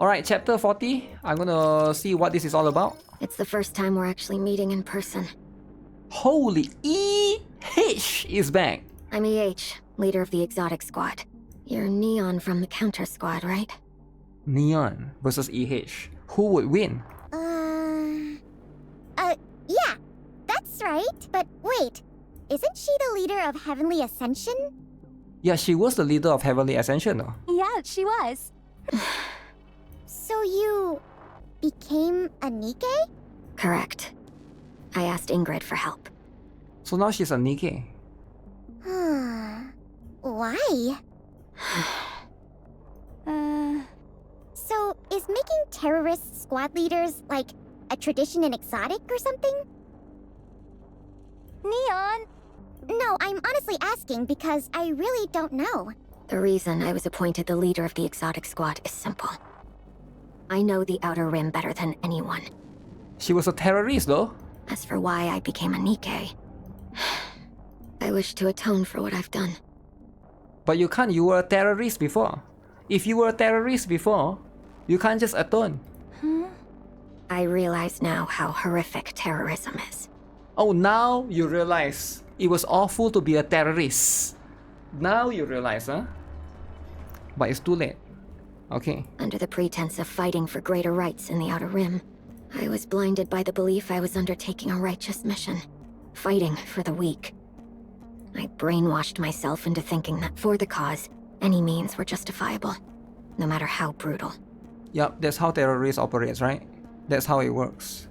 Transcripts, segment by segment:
Alright, chapter 40. I'm gonna see what this is all about. It's the first time we're actually meeting in person. Holy E-H is back. I'm EH, leader of the exotic squad. You're Neon from the counter squad, right? Neon versus EH. Who would win? Yeah, that's right. But wait, isn't she the leader of Heavenly Ascension? Yeah, she was the leader of Heavenly Ascension though. Yeah, she was. So you became a NIKKE? Correct. I asked Ingrid for help. So now she's a NIKKE. Why? So is making terrorist squad leaders like a tradition in exotic or something? Neon! No, I'm honestly asking because I really don't know. The reason I was appointed the leader of the exotic squad is simple. I know the Outer Rim better than anyone. She was a terrorist though. As for why I became a NIKKE, I wish to atone for what I've done. But you can't, you were a terrorist before. If you were a terrorist before, you can't just atone. I realize now how horrific terrorism is. Oh, now you realize it was awful to be a terrorist. Now you realize, huh? But it's too late. Okay. Under the pretense of fighting for greater rights in the Outer Rim, I was blinded by the belief I was undertaking a righteous mission, fighting for the weak. I brainwashed myself into thinking that for the cause, any means were justifiable, no matter how brutal. Yup, that's how terrorists operate, right? That's how it works.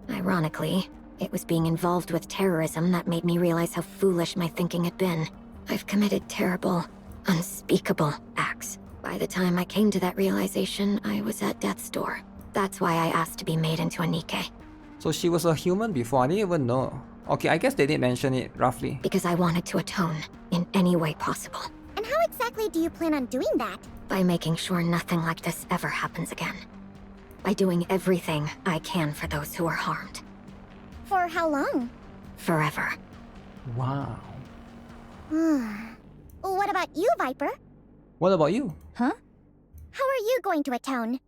Ironically, it was being involved with terrorism that made me realize how foolish my thinking had been. I've committed terrible, unspeakable acts. By the time I came to that realization, I was at death's door. That's why I asked to be made into a NIKKE. So she was a human before, I didn't even know. Okay, I guess they did mention it roughly. Because I wanted to atone in any way possible. And how exactly do you plan on doing that? By making sure nothing like this ever happens again. By doing everything I can for those who are harmed. For how long? Forever. Wow. What about you, Viper? What about you? Huh? How are you going to atone?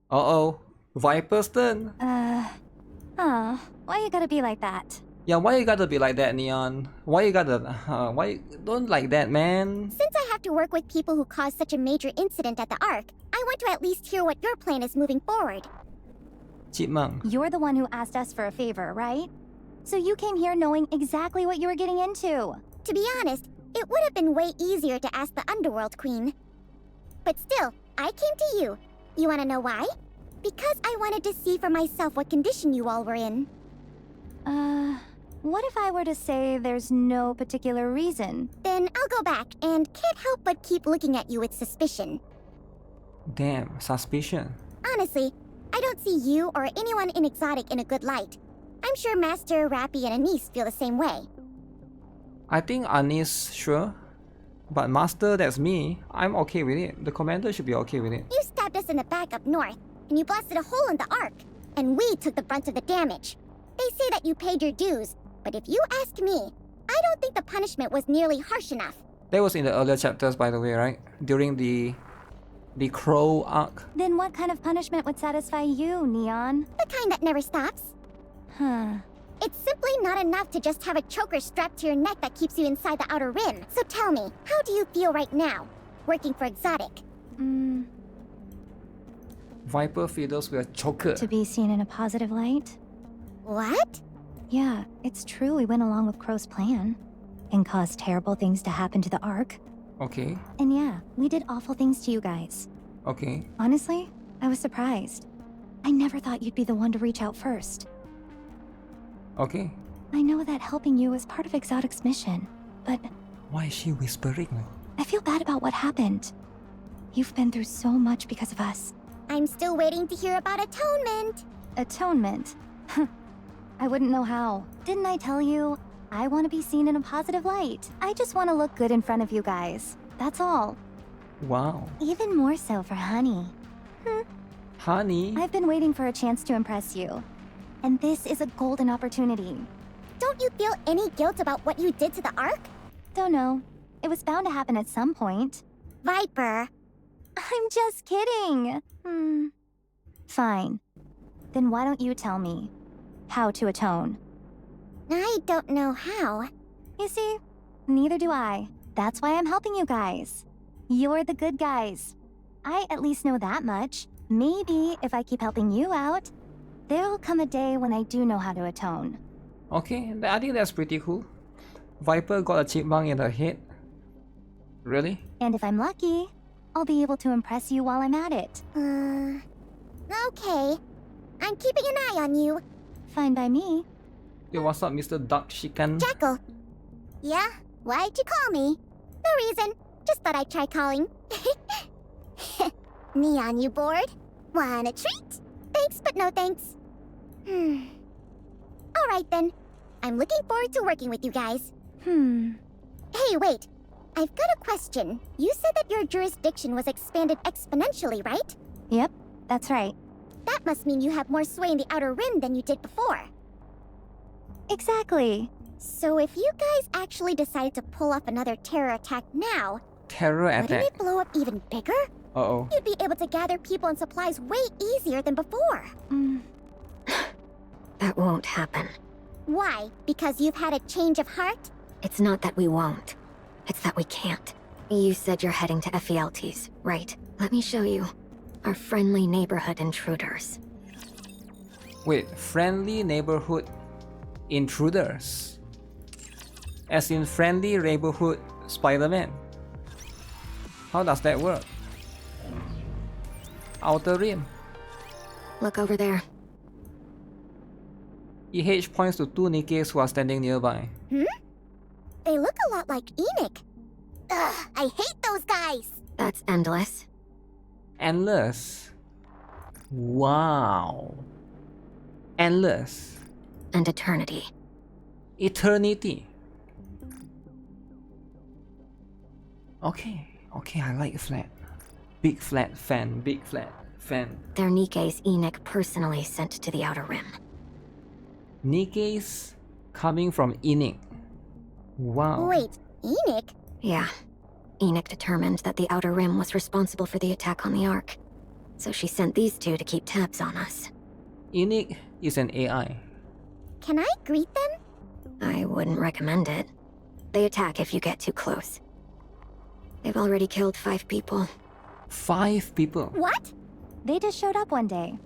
Uh-oh. Viper's turn. Oh, why you gotta be like that? Yeah, why you gotta be like that, Neon? Why you gotta... why you don't like that, man? Since I have to work with people who caused such a major incident at the Ark, I want to at least hear what your plan is moving forward. Chipmunk. You're the one who asked us for a favor, right? So you came here knowing exactly what you were getting into. To be honest, it would have been way easier to ask the Underworld Queen. But still, I came to you. You want to know why? Because I wanted to see for myself what condition you all were in. What if I were to say there's no particular reason? Then I'll go back and can't help but keep looking at you with suspicion. Damn, suspicion. Honestly, I don't see you or anyone in Exotic in a good light. I'm sure Master, Rappy, and Anise feel the same way. I think Anis, sure. But Master, that's me. I'm okay with it. The commander should be okay with it. You stabbed us in the back up north, and you blasted a hole in the Ark. And we took the brunt of the damage. They say that you paid your dues, but if you ask me, I don't think the punishment was nearly harsh enough. That was in the earlier chapters, by the way, right? During the Crow arc. Then what kind of punishment would satisfy you, Neon? The kind that never stops. Huh. It's simply not enough to just have a choker strapped to your neck that keeps you inside the Outer Rim. So tell me, how do you feel right now, working for Exotic? Viper fiddles with a choker. To be seen in a positive light? What? Yeah, it's true we went along with Crow's plan. And caused terrible things to happen to the Ark. Okay, And yeah, we did awful things to you guys. okay. Honestly, I was surprised. I never thought you'd be the one to reach out first. Okay. I know that helping you is part of Exotic's mission, but Why is she whispering now? I feel bad about what happened. You've been through so much because of us. I'm still waiting to hear about atonement. Atonement? I wouldn't know how. Didn't I tell you? I want to be seen in a positive light. I just want to look good in front of you guys. That's all. Wow. Even more so for Honey. Honey? I've been waiting for a chance to impress you. And this is a golden opportunity. Don't you feel any guilt about what you did to the Ark? Don't know. It was bound to happen at some point. Viper, I'm just kidding. Fine. Then why don't you tell me how to atone? I don't know how. You see, neither do I. That's why I'm helping you guys. You're the good guys. I at least know that much. Maybe if I keep helping you out, there'll come a day when I do know how to atone. Okay, I think that's pretty cool. Viper got a chipmunk in her head. Really? And if I'm lucky, I'll be able to impress you while I'm at it. Okay. I'm keeping an eye on you. Fine by me. Yo, what's up, Mr. Duck Chicken? Jackal. Yeah? Why'd you call me? No reason. Just thought I'd try calling. Neon, you bored? Want a treat? Thanks, but no thanks. Alright then. I'm looking forward to working with you guys. Hey, wait. I've got a question. You said that your jurisdiction was expanded exponentially, right? Yep, that's right. That must mean you have more sway in the Outer Rim than you did before. Exactly. So if you guys actually decided to pull off another terror attack now, Terror wouldn't attack. it blow up even bigger? Uh-oh. You'd be able to gather people and supplies way easier than before. That won't happen. Why? Because you've had a change of heart? It's not that we won't. It's that we can't. You said you're heading to Ephialtes, right? Let me show you. Our friendly neighborhood intruders. Wait, friendly neighborhood intruders? As in friendly neighborhood Spider-Man? How does that work? Outer Rim. Look over there. EH points to two Nikkes who are standing nearby. They look a lot like Enikk. Ugh, I hate those guys! That's endless. Endless. Wow. Endless. And eternity. Eternity. Okay, I like flat. Big flat fan, big flat fan. They're Nikke's Enikk personally sent to the Outer Rim. Nikke's coming from Enikk. Wow. Wait, Enikk? Yeah. Enikk determined that the Outer Rim was responsible for the attack on the Ark. So she sent these two to keep tabs on us. Enikk is an AI. Can I greet them? I wouldn't recommend it. They attack if you get too close. They've already killed 5 people. 5 people. What? They just showed up one day.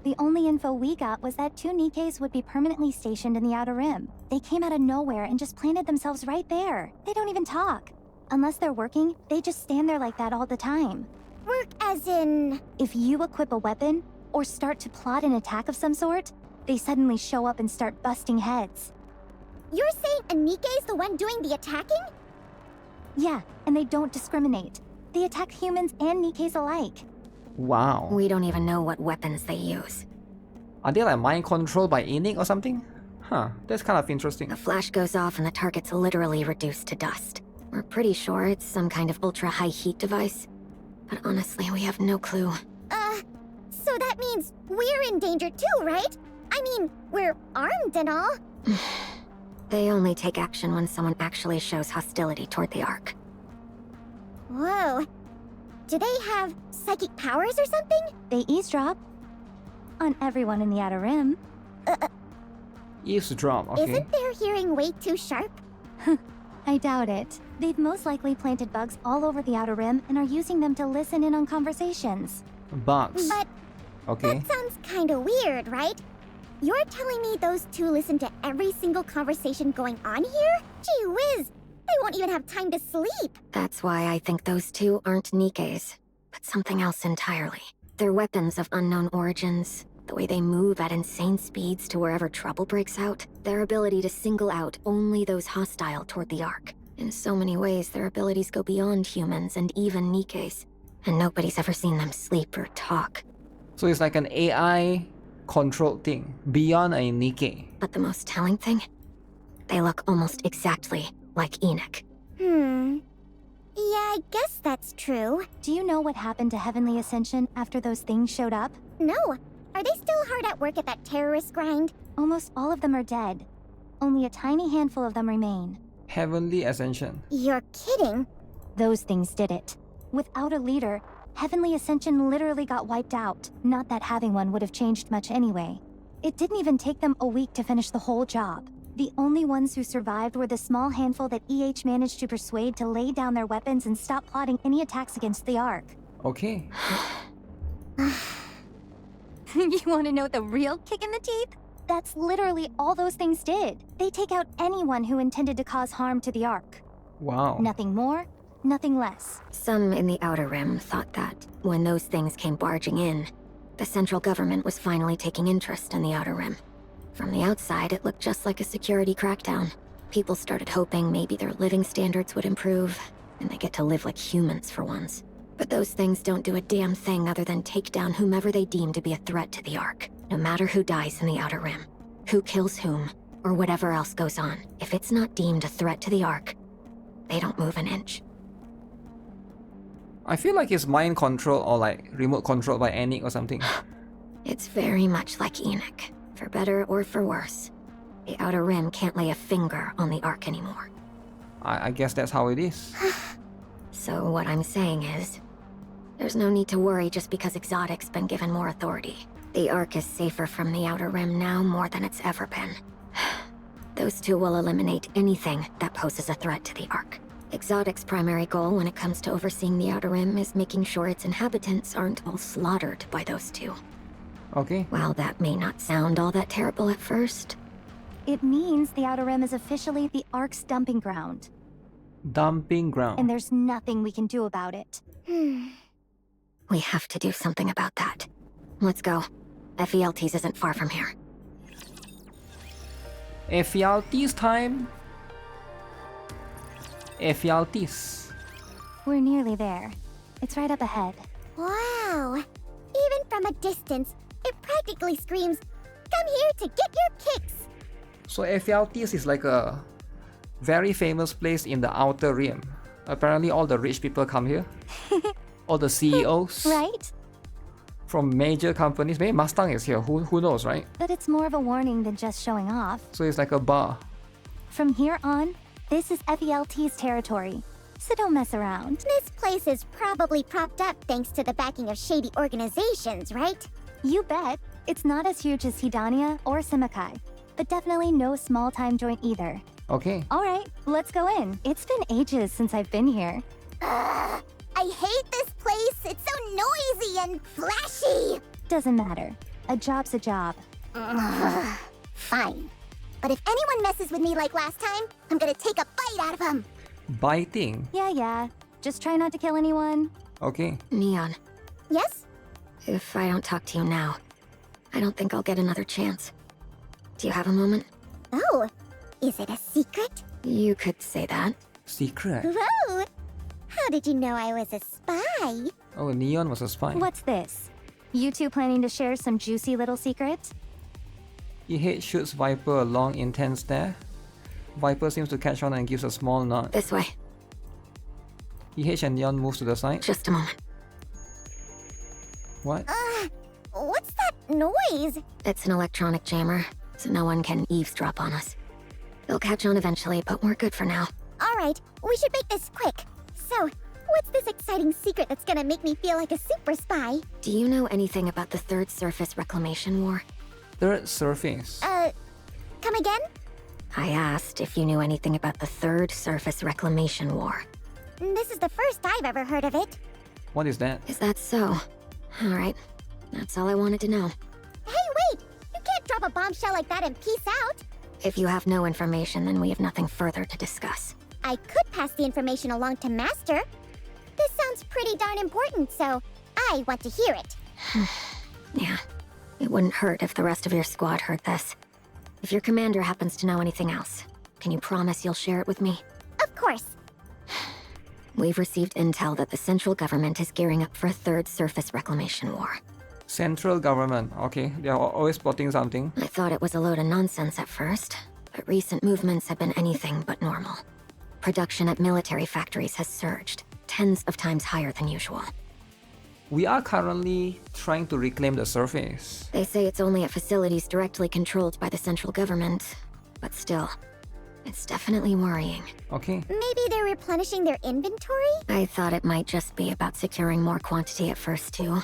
The only info we got was that 2 Nikkes would be permanently stationed in the Outer Rim. They came out of nowhere and just planted themselves right there. They don't even talk. Unless they're working, they just stand there like that all the time. Work as in... If you equip a weapon, or start to plot an attack of some sort, they suddenly show up and start busting heads. You're saying Enikke's the one doing the attacking? Yeah, and they don't discriminate. They attack humans and Nikkes alike. Wow. We don't even know what weapons they use. Are they like mind controlled by Enikk or something? Huh, that's kind of interesting. The flash goes off and the target's literally reduced to dust. We're pretty sure it's some kind of ultra-high heat device. But honestly, we have no clue. So that means we're in danger too, right? I mean, we're armed and all. They only take action when someone actually shows hostility toward the Ark. Whoa. Do they have psychic powers or something? They eavesdrop on everyone in the Outer Rim. Eavesdrop, okay. Isn't their hearing way too sharp? I doubt it. They've most likely planted bugs all over the Outer Rim and are using them to listen in on conversations. Bugs. But Okay. that sounds kinda weird, right? You're telling me those two listen to every single conversation going on here? Gee whiz! They won't even have time to sleep! That's why I think those two aren't Nikkes, but something else entirely. They're weapons of unknown origins, the way they move at insane speeds to wherever trouble breaks out, their ability to single out only those hostile toward the Ark. In so many ways, their abilities go beyond humans and even Nikkes, and nobody's ever seen them sleep or talk. So it's like an AI controlled thing, beyond a Nikke. But the most telling thing? They look almost exactly like Enikk. Yeah, I guess that's true. Do you know what happened to Heavenly Ascension after those things showed up? No. Are they still hard at work at that terrorist grind? Almost all of them are dead. Only a tiny handful of them remain. Heavenly Ascension. You're kidding. Those things did it. Without a leader, Heavenly Ascension literally got wiped out. Not that having one would have changed much anyway. It didn't even take them a week to finish the whole job. The only ones who survived were the small handful that EH managed to persuade to lay down their weapons and stop plotting any attacks against the Ark. Okay. You want to know the real kick in the teeth? That's literally all those things did. They take out anyone who intended to cause harm to the Ark. Wow. Nothing more, nothing less. Some in the Outer Rim thought that, when those things came barging in, the central government was finally taking interest in the Outer Rim. From the outside, it looked just like a security crackdown. People started hoping maybe their living standards would improve, and they get to live like humans for once. But those things don't do a damn thing other than take down whomever they deem to be a threat to the Ark, no matter who dies in the Outer Rim, who kills whom, or whatever else goes on. If it's not deemed a threat to the Ark, they don't move an inch. I feel like it's mind control or like remote controlled by Enikk or something. It's very much like Enikk, for better or for worse. The Outer Rim can't lay a finger on the Ark anymore. I guess that's how it is. So what I'm saying is, there's no need to worry just because Exotic's been given more authority. The Ark is safer from the Outer Rim now more than it's ever been. Those two will eliminate anything that poses a threat to the Ark. Exotic's primary goal when it comes to overseeing the Outer Rim is making sure its inhabitants aren't all slaughtered by those two. Okay. While that may not sound all that terrible at first, It means the Outer Rim is officially the Ark's dumping ground, Dumping ground. and there's nothing we can do about it. we have to do something about that. Let's go. FELT's isn't far from here. Ephialtes time. Ephialtes. We're nearly there. It's right up ahead. Wow. Even from a distance, it practically screams, "Come here to get your kicks!" So Ephialtes is like a very famous place in the Outer Rim. Apparently all the rich people come here. All the CEOs Right? from major companies. Maybe Mustang is here. Who knows, right? But it's more of a warning than just showing off. So it's like a bar. From here on, this is FELT's territory, so don't mess around. This place is probably propped up thanks to the backing of shady organizations, right? You bet. It's not as huge as Hedania or Simikai, but definitely no small-time joint either. Okay. All right, let's go in. It's been ages since I've been here. I hate this place. It's so noisy and flashy. Doesn't matter. A job's a job. Fine. But if anyone messes with me like last time, I'm gonna take a bite out of them. Biting. Yeah. Just try not to kill anyone. Okay. Neon, Yes? if I don't talk to you now, I don't think I'll get another chance. Do you have a moment? Oh, is it a secret? You could say that. Secret. Whoa! How did you know I was a spy? Oh, Neon was a spy. What's this? You two planning to share some juicy little secrets? EH shoots Viper a long, intense stare. Viper seems to catch on and gives a small nod. This way. EH and Neon moves to the side. Just a moment. What? What's that noise? It's an electronic jammer, so no one can eavesdrop on us. They'll catch on eventually, but we're good for now. All right, we should make this quick. So, what's this exciting secret that's gonna make me feel like a super spy? Do you know anything about the Third Surface Reclamation War? Third surface. Come again? I asked if you knew anything about the Third Surface Reclamation War. This is the first I've ever heard of it. What is that? Is that so? Alright, that's all I wanted to know. Hey, wait! You can't drop a bombshell like that and peace out! If you have no information, then we have nothing further to discuss. I could pass the information along to Master. This sounds pretty darn important, so I want to hear it. Yeah, it wouldn't hurt if the rest of your squad heard this. If your commander happens to know anything else, can you promise you'll share it with me? Of course. We've received intel that the central government is gearing up for a Third Surface Reclamation War. Central government. Okay, they are always plotting something. I thought it was a load of nonsense at first, but recent movements have been anything but normal. Production at military factories has surged, tens of times higher than usual. We are currently trying to reclaim the surface. They say it's only at facilities directly controlled by the central government, but still, It's definitely worrying. Okay. Maybe they're replenishing their inventory? I thought it might just be about securing more quantity at first, too.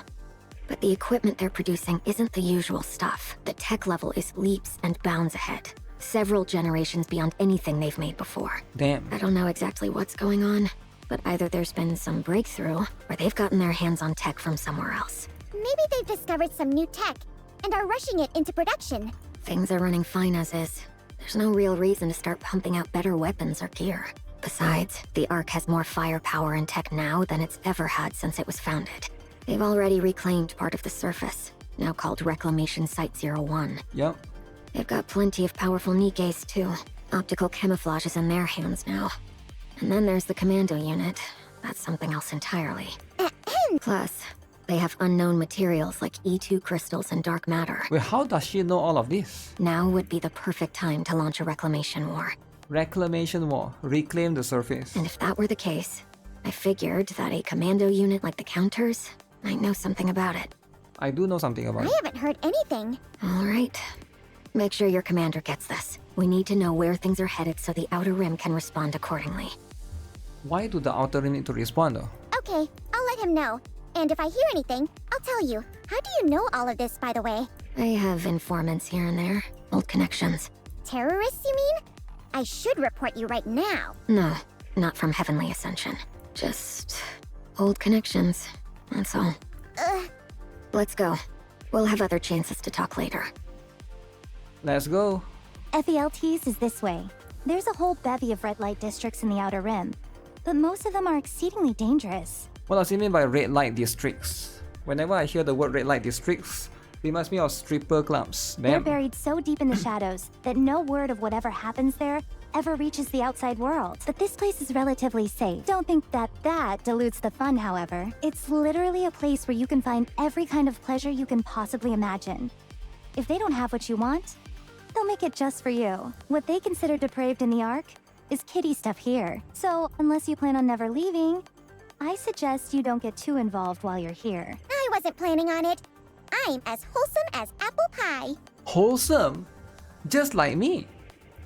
But the equipment they're producing isn't the usual stuff. The tech level is leaps and bounds ahead. Several generations beyond anything they've made before. Damn. I don't know exactly what's going on, but either there's been some breakthrough, or they've gotten their hands on tech from somewhere else. Maybe they've discovered some new tech and are rushing it into production. Things are running fine as is. There's no real reason to start pumping out better weapons or gear. Besides, the Ark has more firepower and tech now than it's ever had since it was founded. They've already reclaimed part of the surface, now called Reclamation Site 01. Yep. They've got plenty of powerful Nikkes, too. Optical camouflage is in their hands now. And then there's the commando unit. That's something else entirely. Plus, they have unknown materials like E2 crystals and dark matter. Wait, how does she know all of this? Now would be the perfect time to launch a reclamation war. Reclamation war. Reclaim the surface. And if that were the case, I figured that a commando unit like the Counters might know something about it. I do know something about I it. haven't heard anything. All right. Make sure your commander gets this. We need to know where things are headed so the Outer Rim can respond accordingly. Why do the Outer Rim need to respond though? Okay, I'll let him know. And if I hear anything, I'll tell you. How do you know all of this, by the way? I have informants here and there. Old connections. Terrorists, you mean? I should report you right now. No, not from Heavenly Ascension. Just old connections. That's all. Ugh. Let's go. We'll have other chances to talk later. Let's go. FELTs is this way. There's a whole bevy of red light districts in the Outer Rim, but most of them are exceedingly dangerous. What does it mean by red light districts? Whenever I hear the word red light districts, it reminds me of stripper clubs. They're Damn. buried so deep in the shadows that no word of whatever happens there ever reaches the outside world. But this place is relatively safe. Don't think that dilutes the fun, however. It's literally a place where you can find every kind of pleasure you can possibly imagine. If they don't have what you want, they'll make it just for you. What they consider depraved in the Ark is kiddie stuff here. So, unless you plan on never leaving, I suggest you don't get too involved while you're here. I wasn't planning on it. I'm as wholesome as apple pie. Wholesome? Just like me.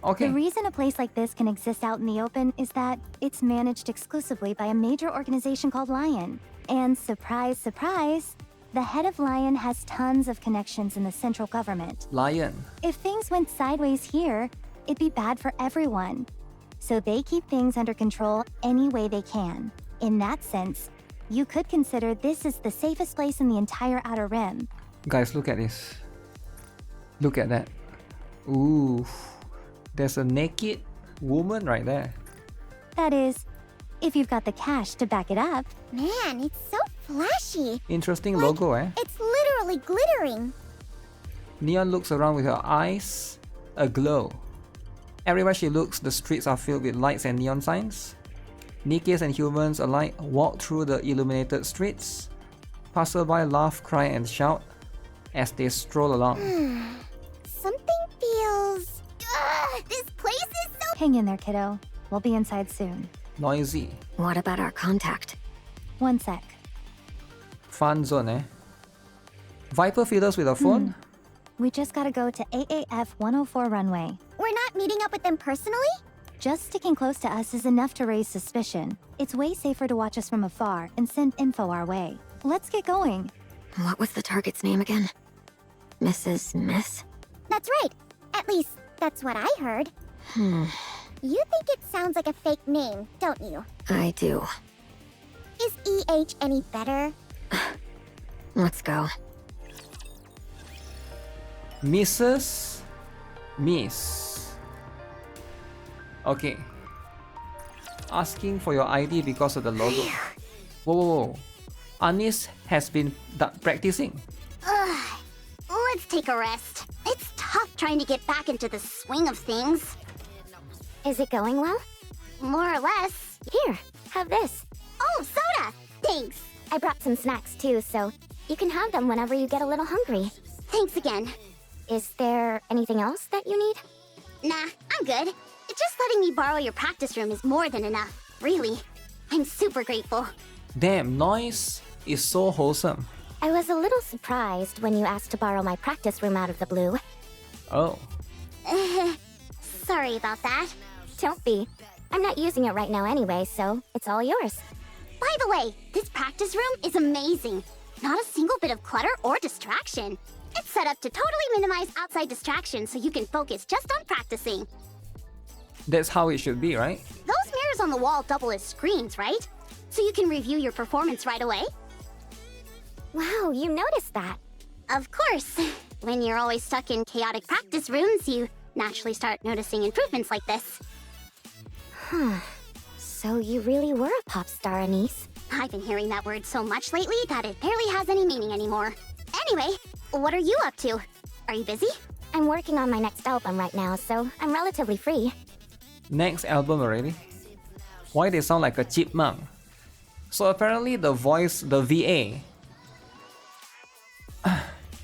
Okay. The reason a place like this can exist out in the open is that it's managed exclusively by a major organization called Lion. And surprise, surprise, the head of Lion has tons of connections in the central government. Lion. If things went sideways here, it'd be bad for everyone. So they keep things under control any way they can. In that sense, you could consider this is the safest place in the entire Outer Rim. Guys, look at this. Look at that. Ooh. There's a naked woman right there. That is, if you've got the cash to back it up. Man, it's so flashy. Interesting Like, logo, eh? It's literally glittering. Neon looks around with her eyes aglow. Everywhere she looks, the streets are filled with lights and neon signs. Nikkes and humans alike walk through the illuminated streets. Passerby laugh, cry, and shout as they stroll along. Something feels... Ugh, this place is so... Hang in there, kiddo. We'll be inside soon. Noisy. What about our contact? One sec. Fun zone, eh? Viper feeders with a phone? We just gotta go to AAF 104 runway. We're not meeting up with them personally? Just sticking close to us is enough to raise suspicion. It's way safer to watch us from afar and send info our way. Let's get going. What was the target's name again? Mrs. Miss? That's right. At least, that's what I heard. Hmm, You think it sounds like a fake name, don't you? I do. Is EH any better? Let's go. Mrs. Miss. Okay. Asking for your ID because of the logo. Whoa, whoa, whoa. Anis has been practicing. Ugh. Let's take a rest. It's tough trying to get back into the swing of things. Is it going well? More or less. Here, have this. Oh, soda! Thanks. I brought some snacks too, so you can have them whenever you get a little hungry. Thanks again. Is there anything else that you need? Nah, I'm good. Just letting me borrow your practice room is more than enough. Really. I'm super grateful. Damn, noise is so wholesome. I was a little surprised when you asked to borrow my practice room out of the blue. Oh. Sorry about that. Don't be. I'm not using it right now anyway, so it's all yours. By the way, this practice room is amazing. Not a single bit of clutter or distraction. It's set up to totally minimize outside distractions so you can focus just on practicing. That's how it should be, right? Those mirrors on the wall double as screens, right? So you can review your performance right away. Wow, you noticed that. Of course. When you're always stuck in chaotic practice rooms, you naturally start noticing improvements like this. So you really were a pop star, Anise. I've been hearing that word so much lately that it barely has any meaning anymore. Anyway, what are you up to? Are you busy? I'm working on my next album right now, so I'm relatively free. Next album already? Why they sound like a chipmunk? So apparently the voice, the VA.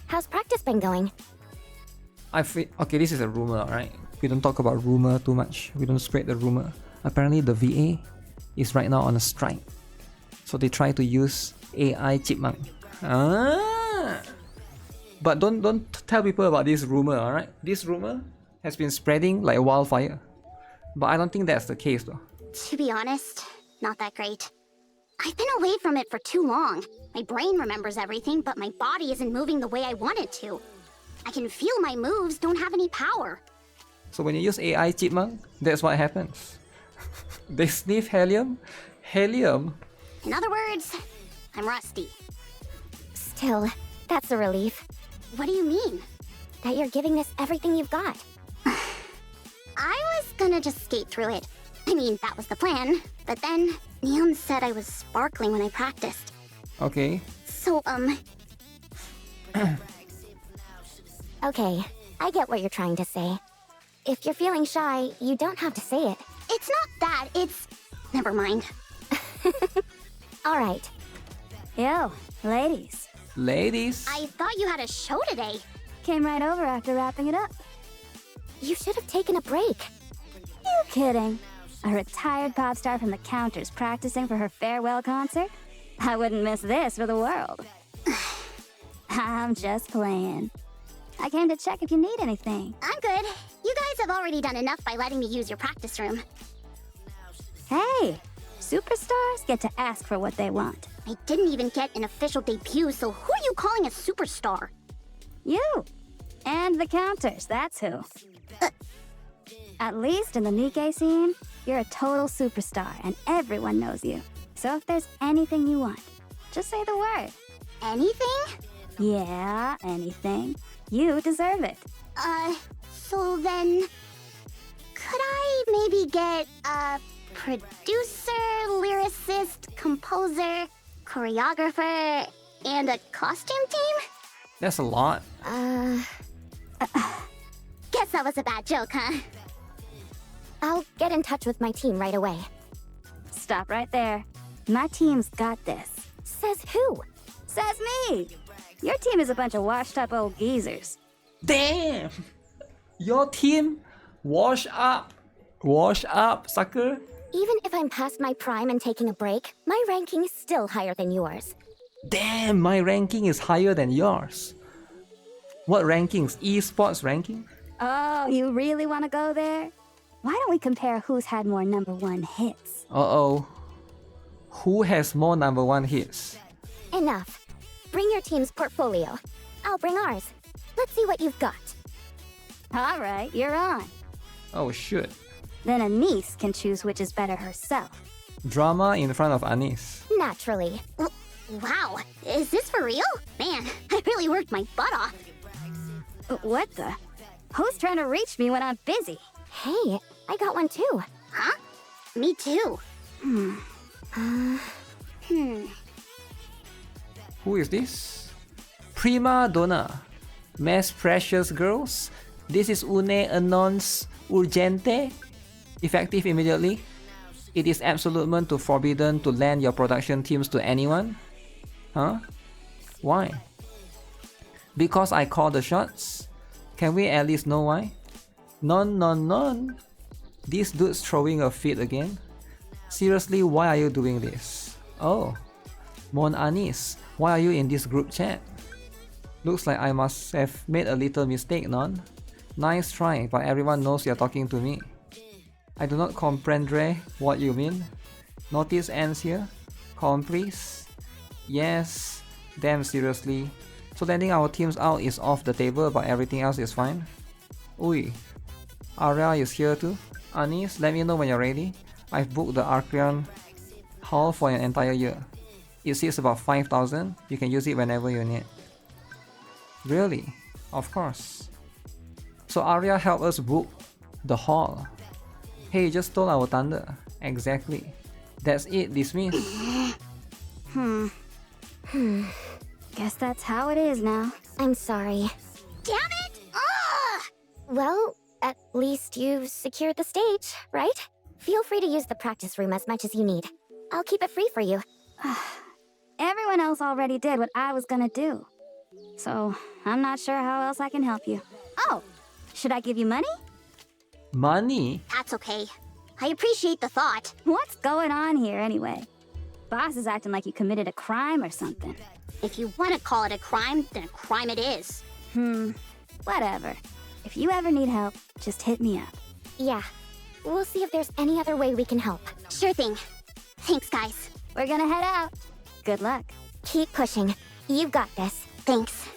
How's practice been going? Okay, this is a rumor, right? We don't talk about rumor too much. We don't spread the rumor. Apparently the VA is right now on a strike. So they try to use AI chipmunk. But don't tell people about this rumor, alright? This rumor has been spreading like wildfire. But I don't think that's the case though. To be honest, not that great. I've been away from it for too long. My brain remembers everything, but my body isn't moving the way I want it to. I can feel my moves don't have any power. So when you use AI chipmunk, that's what happens. They sniff helium. Helium? In other words, I'm rusty. Still, that's a relief. What do you mean? That you're giving this everything you've got. I was gonna just skate through it. I mean, that was the plan. But then, Neon said I was sparkling when I practiced. Okay. So, Okay, I get what you're trying to say. If you're feeling shy, you don't have to say it. it's not that, it's... Never mind. Alright. Yo, ladies. Ladies? I thought you had a show today. Came right over after wrapping it up. You should have taken a break. You kidding? A retired pop star from the counters practicing for her farewell concert? I wouldn't miss this for the world. I'm just playing. I came to check if you need anything. I'm good. You guys have already done enough by letting me use your practice room. Hey, superstars get to ask for what they want. I didn't even get an official debut, so who are you calling a superstar? You. And the counters, that's who. At least in the NIKKE scene, you're a total superstar and everyone knows you. So if there's anything you want, just say the word. Anything? Yeah, anything. You deserve it. So then... Could I maybe get a producer, lyricist, composer, choreographer, and a costume team? That's a lot. Guess that was a bad joke, huh? I'll get in touch with my team right away. Stop right there. My team's got this. Says who? Says me! Your team is a bunch of washed up old geezers. Damn! Your team? Wash up! Wash up, sucker! Even if I'm past my prime and taking a break, my ranking is still higher than yours. Damn, my ranking is higher than yours. What rankings? Esports ranking? Oh, you really want to go there? Why don't we compare who's had more #1 hits? Uh-oh. Who has more #1 hits? Enough. Bring your team's portfolio. I'll bring ours. Let's see what you've got. All right, you're on. Oh shit. Then a niece can choose which is better herself. Drama in front of Anis. Naturally. Wow, is this for real? Man, I really worked my butt off. What the? Who's trying to reach me when I'm busy? Hey, I got one too. Huh? Me too. Who is this? Prima Donna. Mass Precious Girls. This is une annonce urgente. Effective immediately. It is absolutely to forbidden to lend your production teams to anyone. Huh? Why? Because I call the shots? Can we at least know why? None. This dude's throwing a fit again? Seriously, why are you doing this? Oh. Mon Anis, why are you in this group chat? Looks like I must have made a little mistake, non? Nice try, but everyone knows you're talking to me. I do not comprendre what you mean. Notice ends here? Comprise? Yes. Damn seriously. So letting our teams out is off the table but everything else is fine? Ui. Arya is here too. Anis, let me know when you're ready. I've booked the Archeon Hall for an entire year. It seats about 5,000. You can use it whenever you need. Really? Of course. So Arya helped us book the hall. Hey, you just stole our thunder. Exactly. That's it, dismissed. Guess that's how it is now. I'm sorry. Damn it! Ugh! Well, at least you've secured the stage, right? Feel free to use the practice room as much as you need. I'll keep it free for you. Everyone else already did what I was gonna do. So, I'm not sure how else I can help you. Oh, should I give you money? Money? That's okay. I appreciate the thought. What's going on here anyway? Boss is acting like you committed a crime or something. If you want to call it a crime, then a crime it is. Whatever. If you ever need help, just hit me up. Yeah. We'll see if there's any other way we can help. Sure thing. Thanks, guys. We're gonna head out. Good luck. Keep pushing. You've got this. Thanks.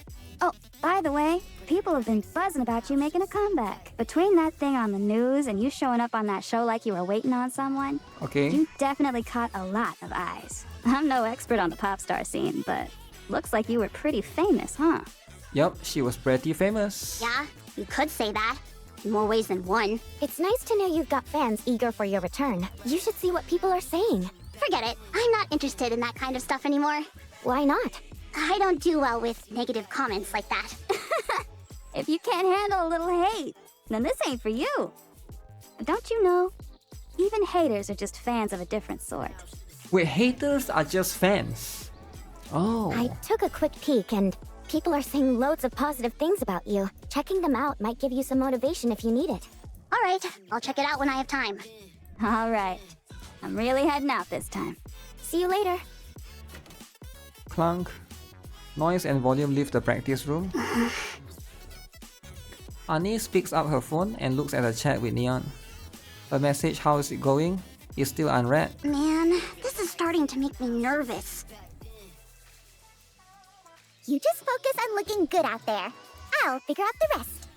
Oh, by the way, people have been buzzing about you making a comeback. Between that thing on the news and you showing up on that show like you were waiting on someone, Okay. you definitely caught a lot of eyes. I'm no expert on the pop star scene, but looks like you were pretty famous, huh? Yup, she was pretty famous. Yeah, you could say that. In more ways than one. It's nice to know you've got fans eager for your return. You should see what people are saying. Forget it. I'm not interested in that kind of stuff anymore. Why not? I don't do well with negative comments like that. If you can't handle a little hate, then this ain't for you. But don't you know, even haters are just fans of a different sort. Wait, haters are just fans? Oh. I took a quick peek and people are saying loads of positive things about you. Checking them out might give you some motivation if you need it. All right, I'll check it out when I have time. All right, I'm really heading out this time. See you later. Clunk. Noise and volume leave the practice room. Anis picks up her phone and looks at a chat with Neon. A message, "How is it going?" is still unread. Man, this is starting to make me nervous. You just focus on looking good out there. I'll figure out the rest.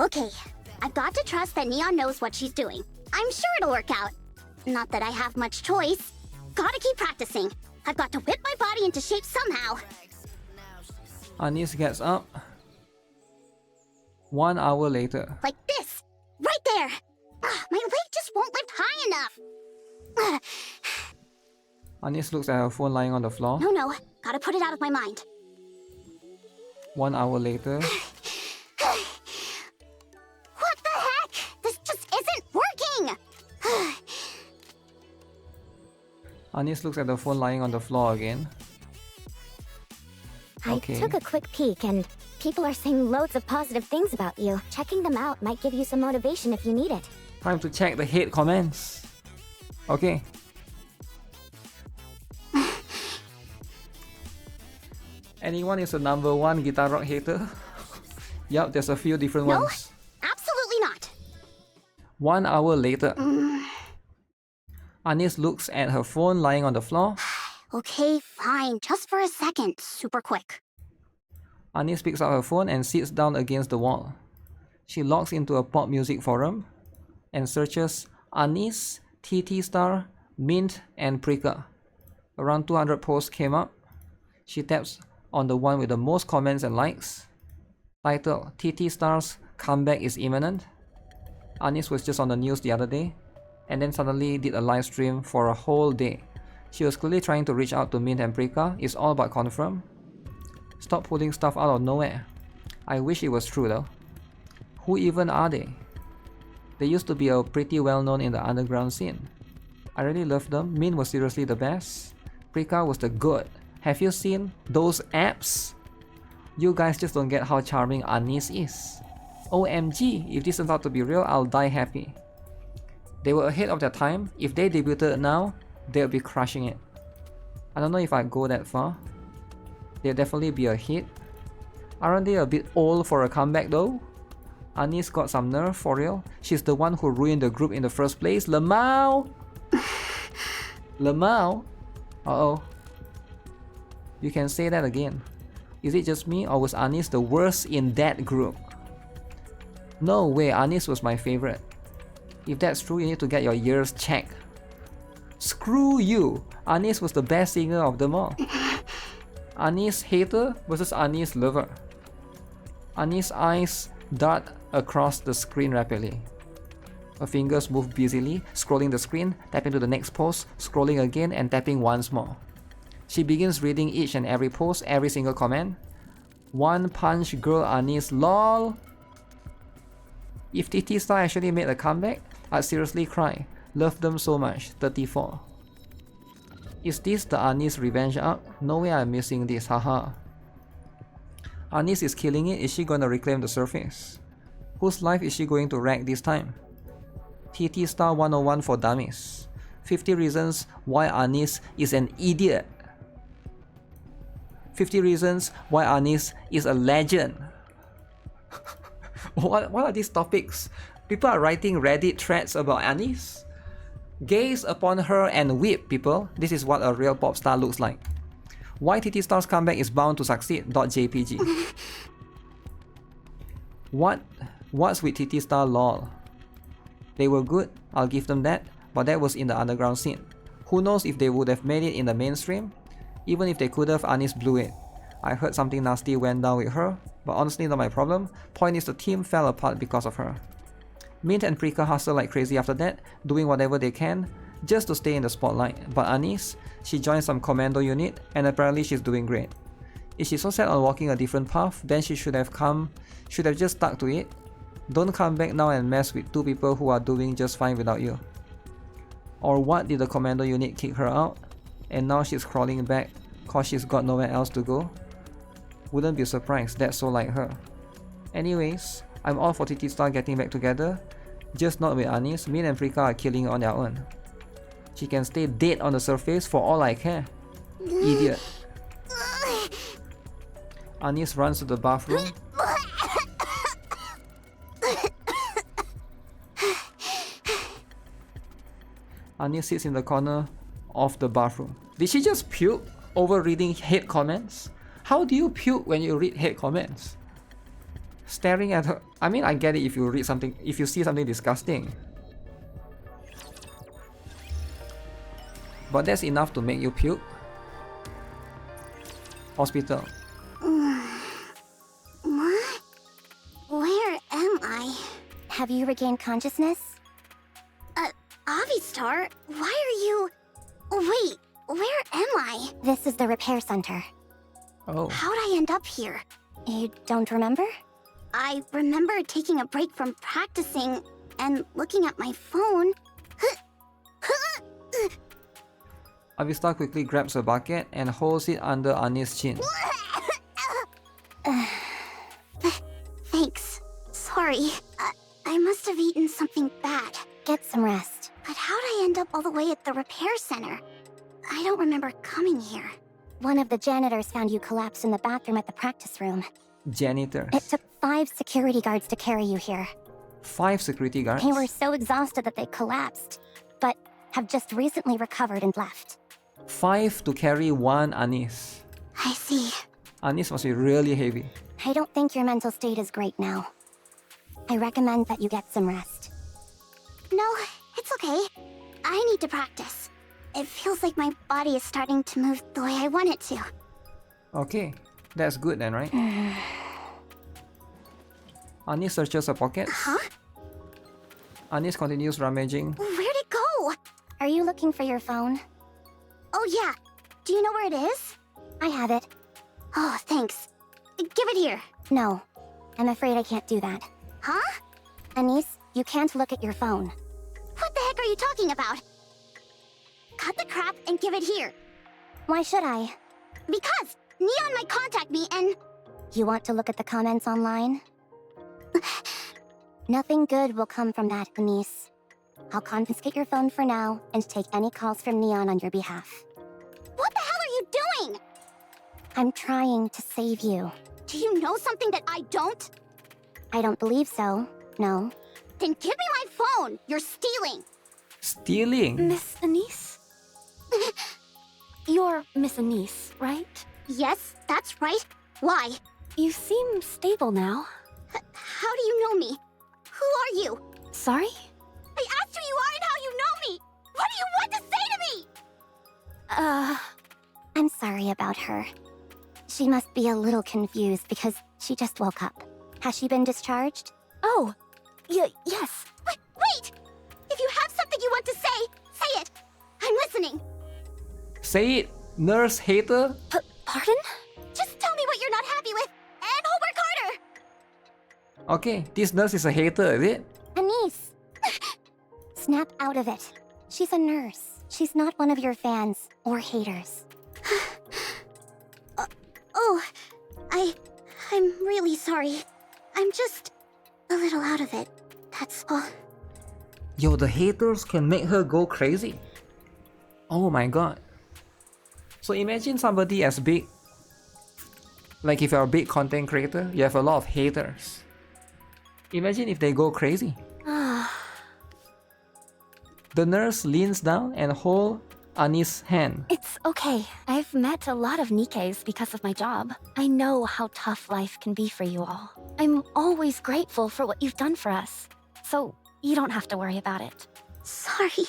Okay, I've got to trust that Neon knows what she's doing. I'm sure it'll work out. Not that I have much choice. Gotta keep practicing. I've got to whip my body into shape somehow. Anis gets up. 1 hour later. Like this! Right there! My leg just won't lift high enough! Anis looks at her phone lying on the floor. No, gotta put it out of my mind. 1 hour later. What the heck? This just isn't working! Anis looks at the phone lying on the floor again. Okay. I took a quick peek and people are saying loads of positive things about you. Checking them out might give you some motivation if you need it. Time to check the hate comments. Okay. Anyone is a #1 GuitarRock hater? Yup, there's a few different No, ones. absolutely not. 1 hour later. Anis looks at her phone lying on the floor. Okay, fine. Just for a second. Super quick. Anis picks up her phone and sits down against the wall. She logs into a pop music forum and searches Anis, TT Star, Mint, and Prika. Around 200 posts came up. She taps on the one with the most comments and likes. Title: TT Star's comeback is imminent. Anis was just on the news the other day, and then suddenly did a live stream for a whole day. She was clearly trying to reach out to Mint and Prika. It's all but confirmed. Stop pulling stuff out of nowhere. I wish it was true though. Who even are they? They used to be a pretty well known in the underground scene. I really loved them. Mint was seriously the best. Prika was the good. Have you seen those abs? You guys just don't get how charming Anis is. OMG, if this turns out to be real, I'll die happy. They were ahead of their time. If they debuted now, they'll be crushing it. I don't know if I'd go that far. They'll definitely be a hit. Aren't they a bit old for a comeback though? Anis got some nerve, for real. She's the one who ruined the group in the first place. Lemao! Lemao? Uh-oh. You can say that again. Is it just me, or was Anis the worst in that group? No way, Anis was my favorite. If that's true, you need to get your ears checked. Screw you! Anis was the best singer of them all. Anis hater versus Anis lover. Anis' eyes dart across the screen rapidly. Her fingers move busily, scrolling the screen, tapping to the next post, scrolling again and tapping once more. She begins reading each and every post, every single comment. One punch girl Anis lol. If TT Star actually made a comeback, I'd seriously cry. Love them so much. 34. Is this the Anis revenge arc? No way I'm missing this, haha. Anis is killing it. Is she gonna reclaim the surface? Whose life is she going to wreck this time? TT Star 101 for dummies. 50 reasons why Anis is an idiot. 50 reasons why Anis is a legend. What are these topics? People are writing Reddit threads about Anis? Gaze upon her and weep, people. This is what a real pop star looks like. Why TT Star's comeback is bound to succeed. .jpg. What's with TT Star lol? They were good, I'll give them that, but that was in the underground scene. Who knows if they would have made it in the mainstream? Even if they could have, Anis blew it. I heard something nasty went down with her, but honestly not my problem. Point is the team fell apart because of her. Mint and Prika hustle like crazy after that, doing whatever they can just to stay in the spotlight. But Anis, she joined some commando unit and apparently she's doing great. Is she so set on walking a different path? Then she should have just stuck to it. Don't come back now and mess with two people who are doing just fine without you. Or what, did the commando unit kick her out? And now she's crawling back cause she's got nowhere else to go? Wouldn't be surprised, that's so like her. Anyways, I'm all for TT Star getting back together, just not with Anis. Min and Prika are killing on their own. She can stay dead on the surface for all I care. Idiot. Anis runs to the bathroom. Anis sits in the corner of the bathroom. Did she just puke over reading hate comments? How do you puke when you read hate comments? Staring at her. I mean, I get it if you read something, if you see something disgusting. But that's enough to make you puke. Hospital. What? Where am I? Have you regained consciousness? Avistar, why are you... Wait, where am I? This is the repair center. Oh. How'd I end up here? You don't remember? I remember taking a break from practicing and looking at my phone. Avista quickly grabs a bucket and holds it under Anis' chin. Thanks. Sorry. I must have eaten something bad. Get some rest. But how'd I end up all the way at the repair center? I don't remember coming here. One of the janitors found you collapsed in the bathroom at the practice room. Janitors. It took 5 security guards to carry you here. 5 security guards? They were so exhausted that they collapsed, but have just recently recovered and left. 5 to carry 1 Anis. I see. Anis must be really heavy. I don't think your mental state is great now. I recommend that you get some rest. No, it's okay. I need to practice. It feels like my body is starting to move the way I want it to. Okay, that's good then, right? Anis searches her pockets. Huh? Anis continues rummaging. Where'd it go? Are you looking for your phone? Oh yeah. Do you know where it is? I have it. Oh, thanks. Give it here. No, I'm afraid I can't do that. Huh? Anis, you can't look at your phone. What the heck are you talking about? Cut the crap and give it here. Why should I? Because Neon might contact me and... You want to look at the comments online? Nothing good will come from that, Anis. I'll confiscate your phone for now and take any calls from Neon on your behalf. What the hell are you doing? I'm trying to save you. Do you know something that I don't? I don't believe so. No. Then give me my phone! You're stealing! Stealing? Miss Anise? You're Miss Anise, right? Yes, that's right. Why? You seem stable now. How do you know me? Who are you? Sorry? I asked who you are and how you know me! What do you want to say to me? I'm sorry about her. She must be a little confused because she just woke up. Has she been discharged? Oh, yes. Wait! If you have something you want to say it! I'm listening! Say it, nurse hater. Pardon? Just tell me what you're not happy with, and I'll work harder! Okay, this nurse is a hater, is it? Anise! Snap out of it. She's a nurse. She's not one of your fans or haters. I'm really sorry. I'm just a little out of it. That's all. Yo, the haters can make her go crazy. Oh my god. So imagine somebody as big. Like if you're a big content creator, you have a lot of haters. Imagine if they go crazy. The nurse leans down and holds Ani's hand. It's okay. I've met a lot of NIKKEs because of my job. I know how tough life can be for you all. I'm always grateful for what you've done for us. So you don't have to worry about it. Sorry.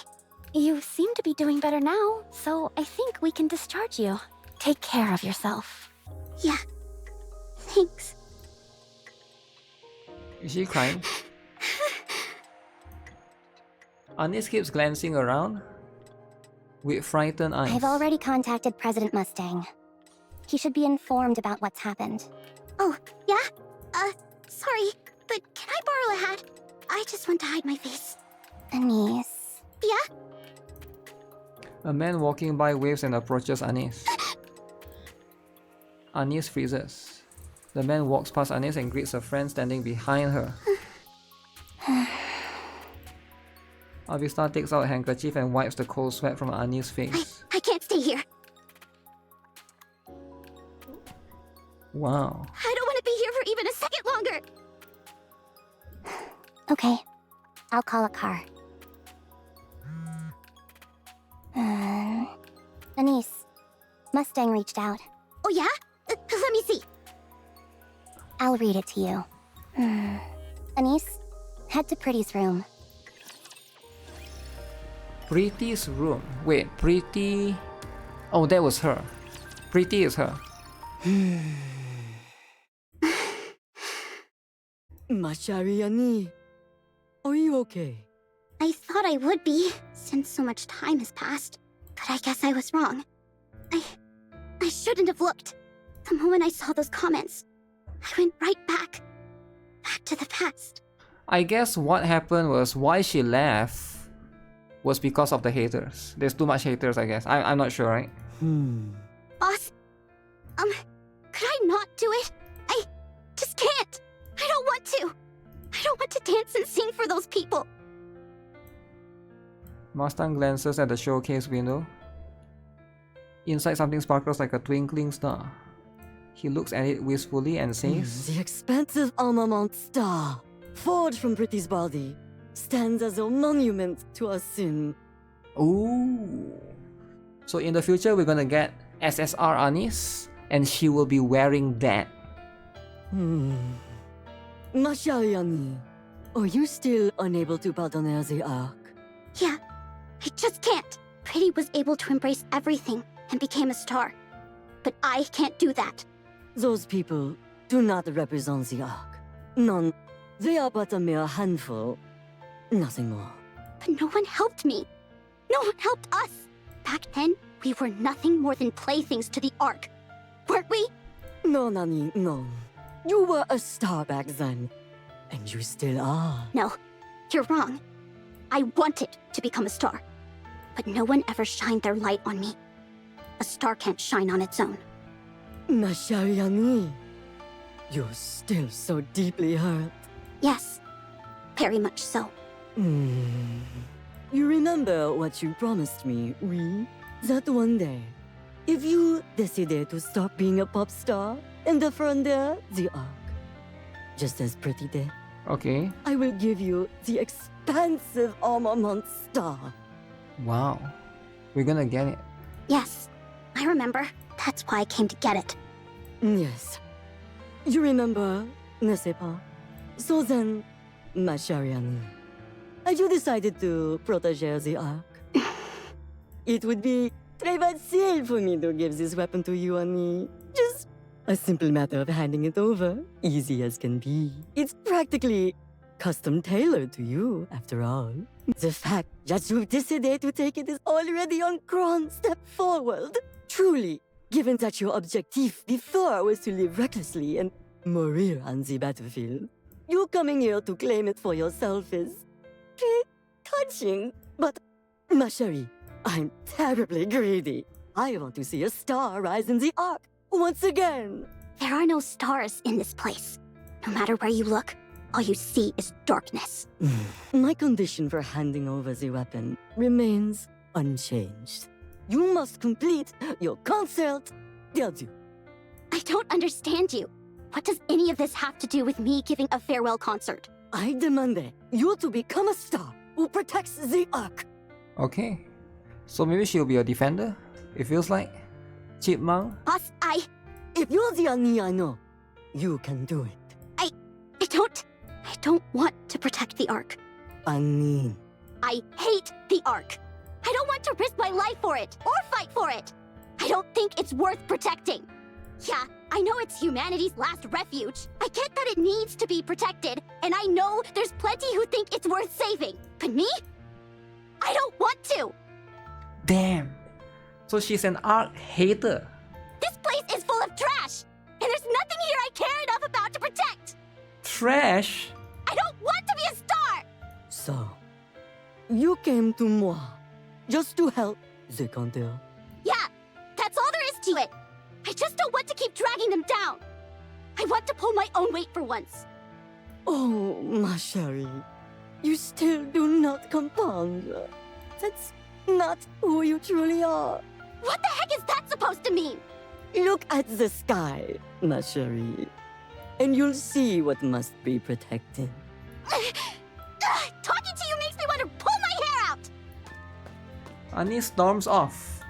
You seem to be doing better now, so I think we can discharge you. Take care of yourself. Yeah. Thanks. Is she crying? Anis keeps glancing around with frightened eyes. I've already contacted President Mustang. He should be informed about what's happened. Oh, yeah? Sorry, but can I borrow a hat? I just want to hide my face. Anise. Yeah? A man walking by waves and approaches Anis. Anis freezes. The man walks past Anis and greets a friend standing behind her. Avista takes out a handkerchief and wipes the cold sweat from Anis' face. I can't stay here. Wow. I don't want to be here for even a second longer. Okay. I'll call a car. Anise. Mustang reached out. Oh yeah? Let me see. I'll read it to you. Anise, head to Pretty's room. Pretty's room. Wait, Pretty... Oh, that was her. Pretty is her. Mashariani, are you okay? I thought I would be, since so much time has passed. But I guess I was wrong. I shouldn't have looked. The moment I saw those comments, I went right back to the past. I guess what happened was why she left was because of the haters. There's too much haters, I guess. I'm not sure, right? Boss, could I not do it? I just can't. I don't want to. I don't want to dance and sing for those people. Mustang glances at the showcase window. Inside, something sparkles like a twinkling star. He looks at it wistfully and says, The expensive armament star, forged from Pretty's body, stands as a monument to our sin. Ooh. So in the future, we're gonna get SSR Anis, and she will be wearing that. Mashariani, are you still unable to pardonner the Ark? Yeah, I just can't. Pretty was able to embrace everything and became a star. But I can't do that. Those people do not represent the Ark. None. They are but a mere handful. Nothing more. But no one helped me. No one helped us. Back then, we were nothing more than playthings to the Ark. Weren't we? No, Nani, no. You were a star back then. And you still are. No, you're wrong. I wanted to become a star. But no one ever shined their light on me. A star can't shine on its own. Mashariani, you're still so deeply hurt. Yes, very much so. You remember what you promised me, oui? That one day, if you decided to stop being a pop star and defender the Ark, just as pretty there. Okay. I will give you the expansive armament star. Wow. We're gonna get it. Yes, I remember. That's why I came to get it. Yes. You remember, n'est-ce pas? So then, ma chère amie, had you decided to protéger the Ark? It would be très facile for me to give this weapon to you, Annie. Just a simple matter of handing it over, easy as can be. It's practically custom tailored to you, after all. The fact that you decided to take it is already a grand step forward. Truly, given that your objective before was to live recklessly and mourir on the battlefield, you coming here to claim it for yourself is touching. But, ma chérie, I'm terribly greedy. I want to see a star rise in the Ark once again. There are no stars in this place. No matter where you look, all you see is darkness. My condition for handing over the weapon remains unchanged. You must complete your concert. Adieu. I don't understand you. What does any of this have to do with me giving a farewell concert? I demand you to become a star who protects the Ark. Okay. So maybe she'll be a defender? It feels like. Chipmunk? Boss, I If you're the Annie I know, you can do it. I don't want to protect the Ark. Annie. I hate the Ark. I don't want to risk my life for it, or fight for it. I don't think it's worth protecting. Yeah, I know it's humanity's last refuge. I get that it needs to be protected, and I know there's plenty who think it's worth saving. But me? I don't want to. Damn. So she's an art hater. This place is full of trash, and there's nothing here I care enough about to protect. Trash? I don't want to be a star. So, you came to moi just to help the Counter. Yeah, that's all there is to it. I just don't want to keep dragging them down. I want to pull my own weight for once. Oh, ma chérie, you still do not comprendre. That's not who you truly are. What the heck is that supposed to mean? Look at the sky, ma chérie, and you'll see what must be protected. Talking to you makes me want to pull my hair out. Annie storms off.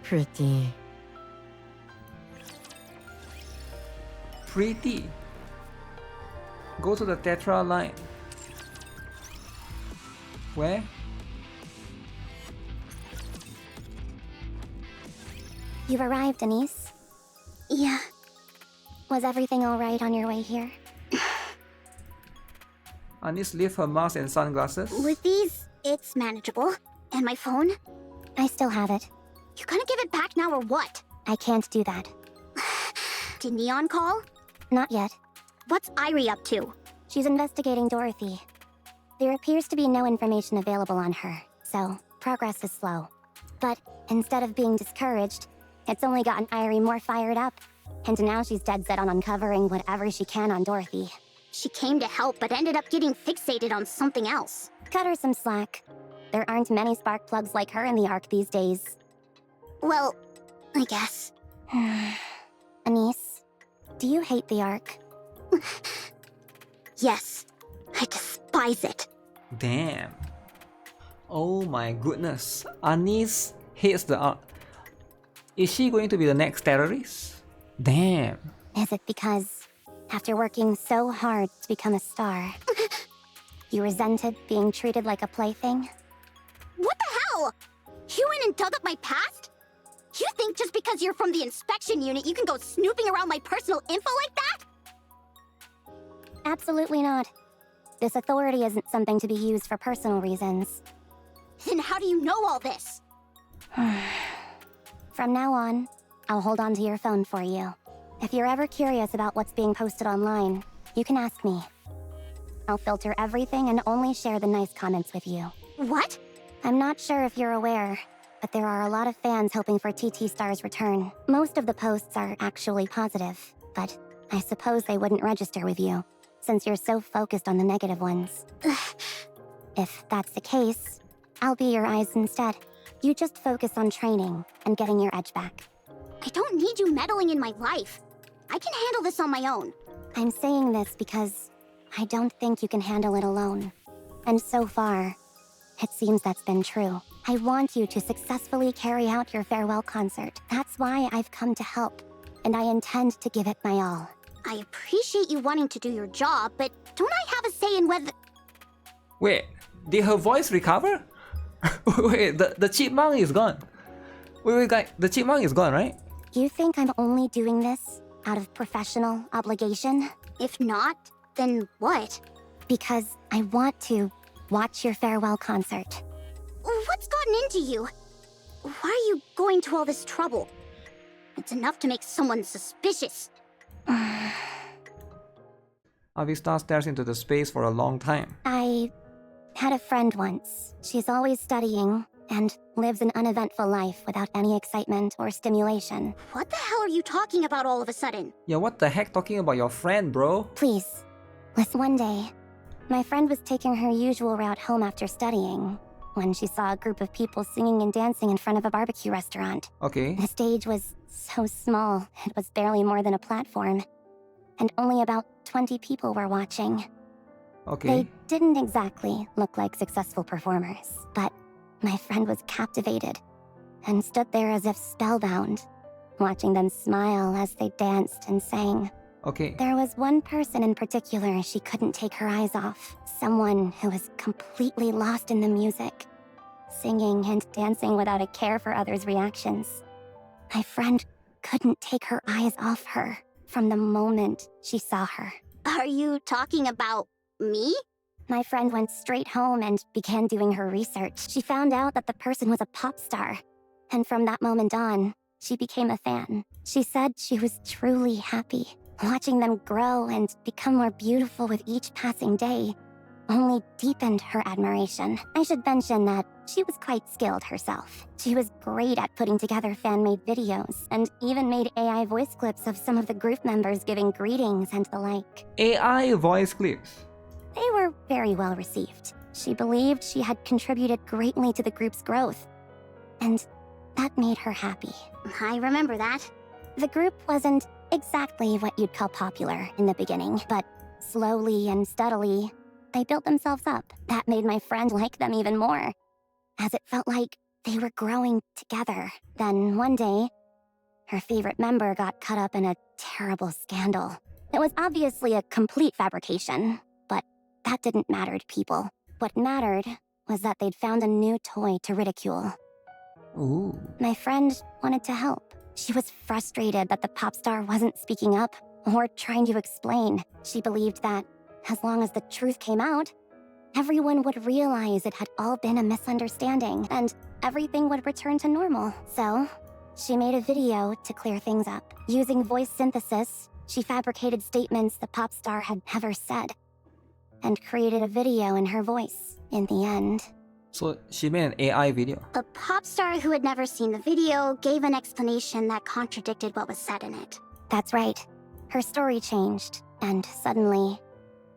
Pretty. Pretty. Go to the Tetra line. Where? You've arrived, Denise. Yeah, Was everything alright on your way here? Anis lifts her mask and sunglasses. with these, it's manageable. And my phone? I still have it. You gonna give it back now or what? I can't do that. Did Neon call? Not yet. What's Irie up to? She's investigating Dorothy. There appears to be no information available on her, so progress is slow. But instead of being discouraged, it's only gotten Irie more fired up. And now she's dead set on uncovering whatever she can on Dorothy. She came to help but ended up getting fixated on something else. Cut her some slack. There aren't many spark plugs like her in the Ark these days. Well, I guess. Anise, do you hate the Ark? Yes, I despise it. Damn. Oh my goodness. Anis hates the art. Is she going to be the next terrorist? Damn. Is it because, after working so hard to become a star, you resented being treated like a plaything? What the hell? You went and dug up my past? You think just because you're from the inspection unit you can go snooping around my personal info like that? Absolutely not. This authority isn't something to be used for personal reasons. Then how do you know all this? From now on, I'll hold on to your phone for you. If you're ever curious about what's being posted online, you can ask me. I'll filter everything and only share the nice comments with you. What? I'm not sure if you're aware, but there are a lot of fans hoping for TT Star's return. Most of the posts are actually positive, but I suppose they wouldn't register with you, since you're so focused on the negative ones. If that's the case, I'll be your eyes instead. You just focus on training and getting your edge back. I don't need you meddling in my life. I can handle this on my own. I'm saying this because I don't think you can handle it alone. And so far, it seems that's been true. I want you to successfully carry out your farewell concert. That's why I've come to help, and I intend to give it my all. I appreciate you wanting to do your job, but don't I have a say in whether... Wait, did her voice recover? Wait, the chipmunk is gone. Wait, guys, the chipmunk is gone, right? You think I'm only doing this out of professional obligation? If not, then what? Because I want to watch your farewell concert. What's gotten into you? Why are you going to all this trouble? It's enough to make someone suspicious. Avista stares into the space for a long time. I had a friend once. She's always studying and lives an uneventful life without any excitement or stimulation. What the hell are you talking about all of a sudden? Yeah, what the heck talking about your friend, bro? Please, listen. One day, my friend was taking her usual route home after studying when she saw a group of people singing and dancing in front of a barbecue restaurant. Okay. The stage was so small, it was barely more than a platform, and only about 20 people were watching. Okay. They didn't exactly look like successful performers, but my friend was captivated and stood there as if spellbound, watching them smile as they danced and sang. Okay. There was one person in particular she couldn't take her eyes off. Someone who was completely lost in the music, singing and dancing without a care for others' reactions. My friend couldn't take her eyes off her from the moment she saw her. Are you talking about me? My friend went straight home and began doing her research. She found out that the person was a pop star, and from that moment on, she became a fan. She said she was truly happy. Watching them grow and become more beautiful with each passing day only deepened her admiration. I should mention that she was quite skilled herself. She was great at putting together fan-made videos, and even made AI voice clips of some of the group members giving greetings and the like. AI voice clips. They were very well received. She believed she had contributed greatly to the group's growth, and that made her happy. I remember that. The group wasn't exactly what you'd call popular in the beginning, but slowly and steadily, they built themselves up. That made my friend like them even more, as it felt like they were growing together. Then one day, her favorite member got caught up in a terrible scandal. It was obviously a complete fabrication, but that didn't matter to people. What mattered was that they'd found a new toy to ridicule. Ooh. My friend wanted to help. She was frustrated that the pop star wasn't speaking up or trying to explain. She believed that, as long as the truth came out, everyone would realize it had all been a misunderstanding and everything would return to normal. So, she made a video to clear things up. Using voice synthesis, she fabricated statements the pop star had never said and created a video in her voice. In the end, So she made an AI video. A pop star who had never seen the video gave an explanation that contradicted what was said in it. that's right. Her story changed, and suddenly,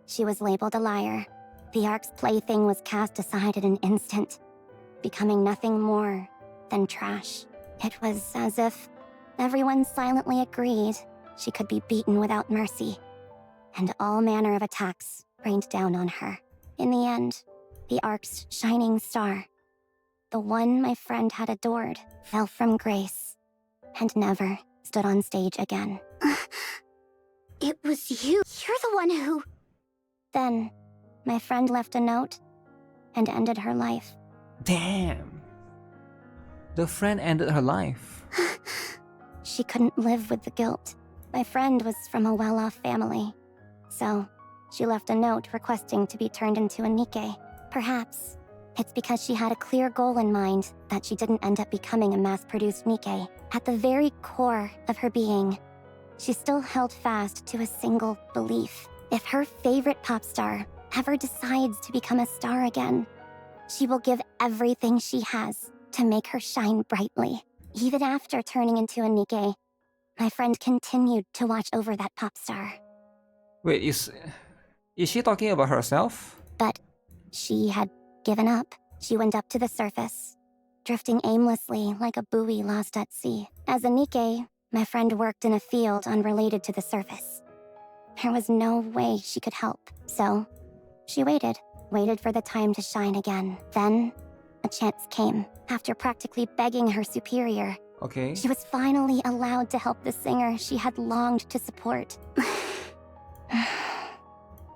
she was labeled a liar. The Ark's plaything was cast aside in an instant, becoming nothing more than trash. It was as if everyone silently agreed she could be beaten without mercy, and all manner of attacks rained down on her. In the end, the Ark's shining star, the one my friend had adored, fell from grace and never stood on stage again. It was you. You're the one who... Then, my friend left a note and ended her life. Damn. The friend ended her life. She couldn't live with the guilt. My friend was from a well-off family, so she left a note requesting to be turned into a NIKKE. Perhaps it's because she had a clear goal in mind that she didn't end up becoming a mass-produced NIKKE. At the very core of her being, she still held fast to a single belief. If her favorite pop star ever decides to become a star again, she will give everything she has to make her shine brightly. Even after turning into a NIKKE, my friend continued to watch over that pop star. Wait, is she talking about herself? But she had given up. She went up to the surface, drifting aimlessly like a buoy lost at sea. As a NIKKE, My friend worked in a field unrelated to the surface. There was no way she could help, so she waited for the time to shine again. Then, a chance came. After practically begging her superior, Okay. she was finally allowed to help the singer she had longed to support.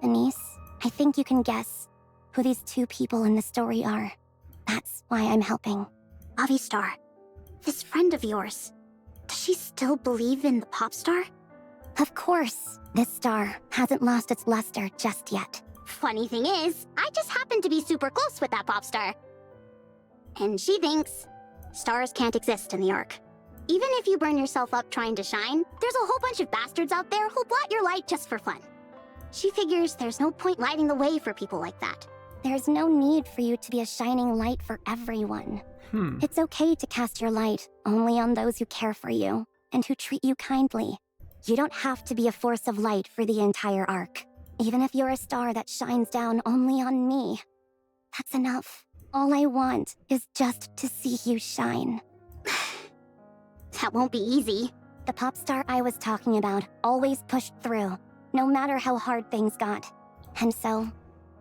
Anise, I think you can guess who these two people in the story are. That's why I'm helping. Avistar, this friend of yours, does she still believe in the pop star? Of course, this star hasn't lost its luster just yet. Funny thing is, I just happen to be super close with that pop star. And she thinks stars can't exist in the Ark. Even if you burn yourself up trying to shine, there's a whole bunch of bastards out there who'll blot your light just for fun. She figures there's no point lighting the way for people like that. There's no need for you to be a shining light for everyone. It's okay to cast your light only on those who care for you and who treat you kindly. You don't have to be a force of light for the entire Ark. Even if you're a star that shines down only on me, that's enough. All I want is just to see you shine. That won't be easy. The pop star I was talking about always pushed through, no matter how hard things got. And so,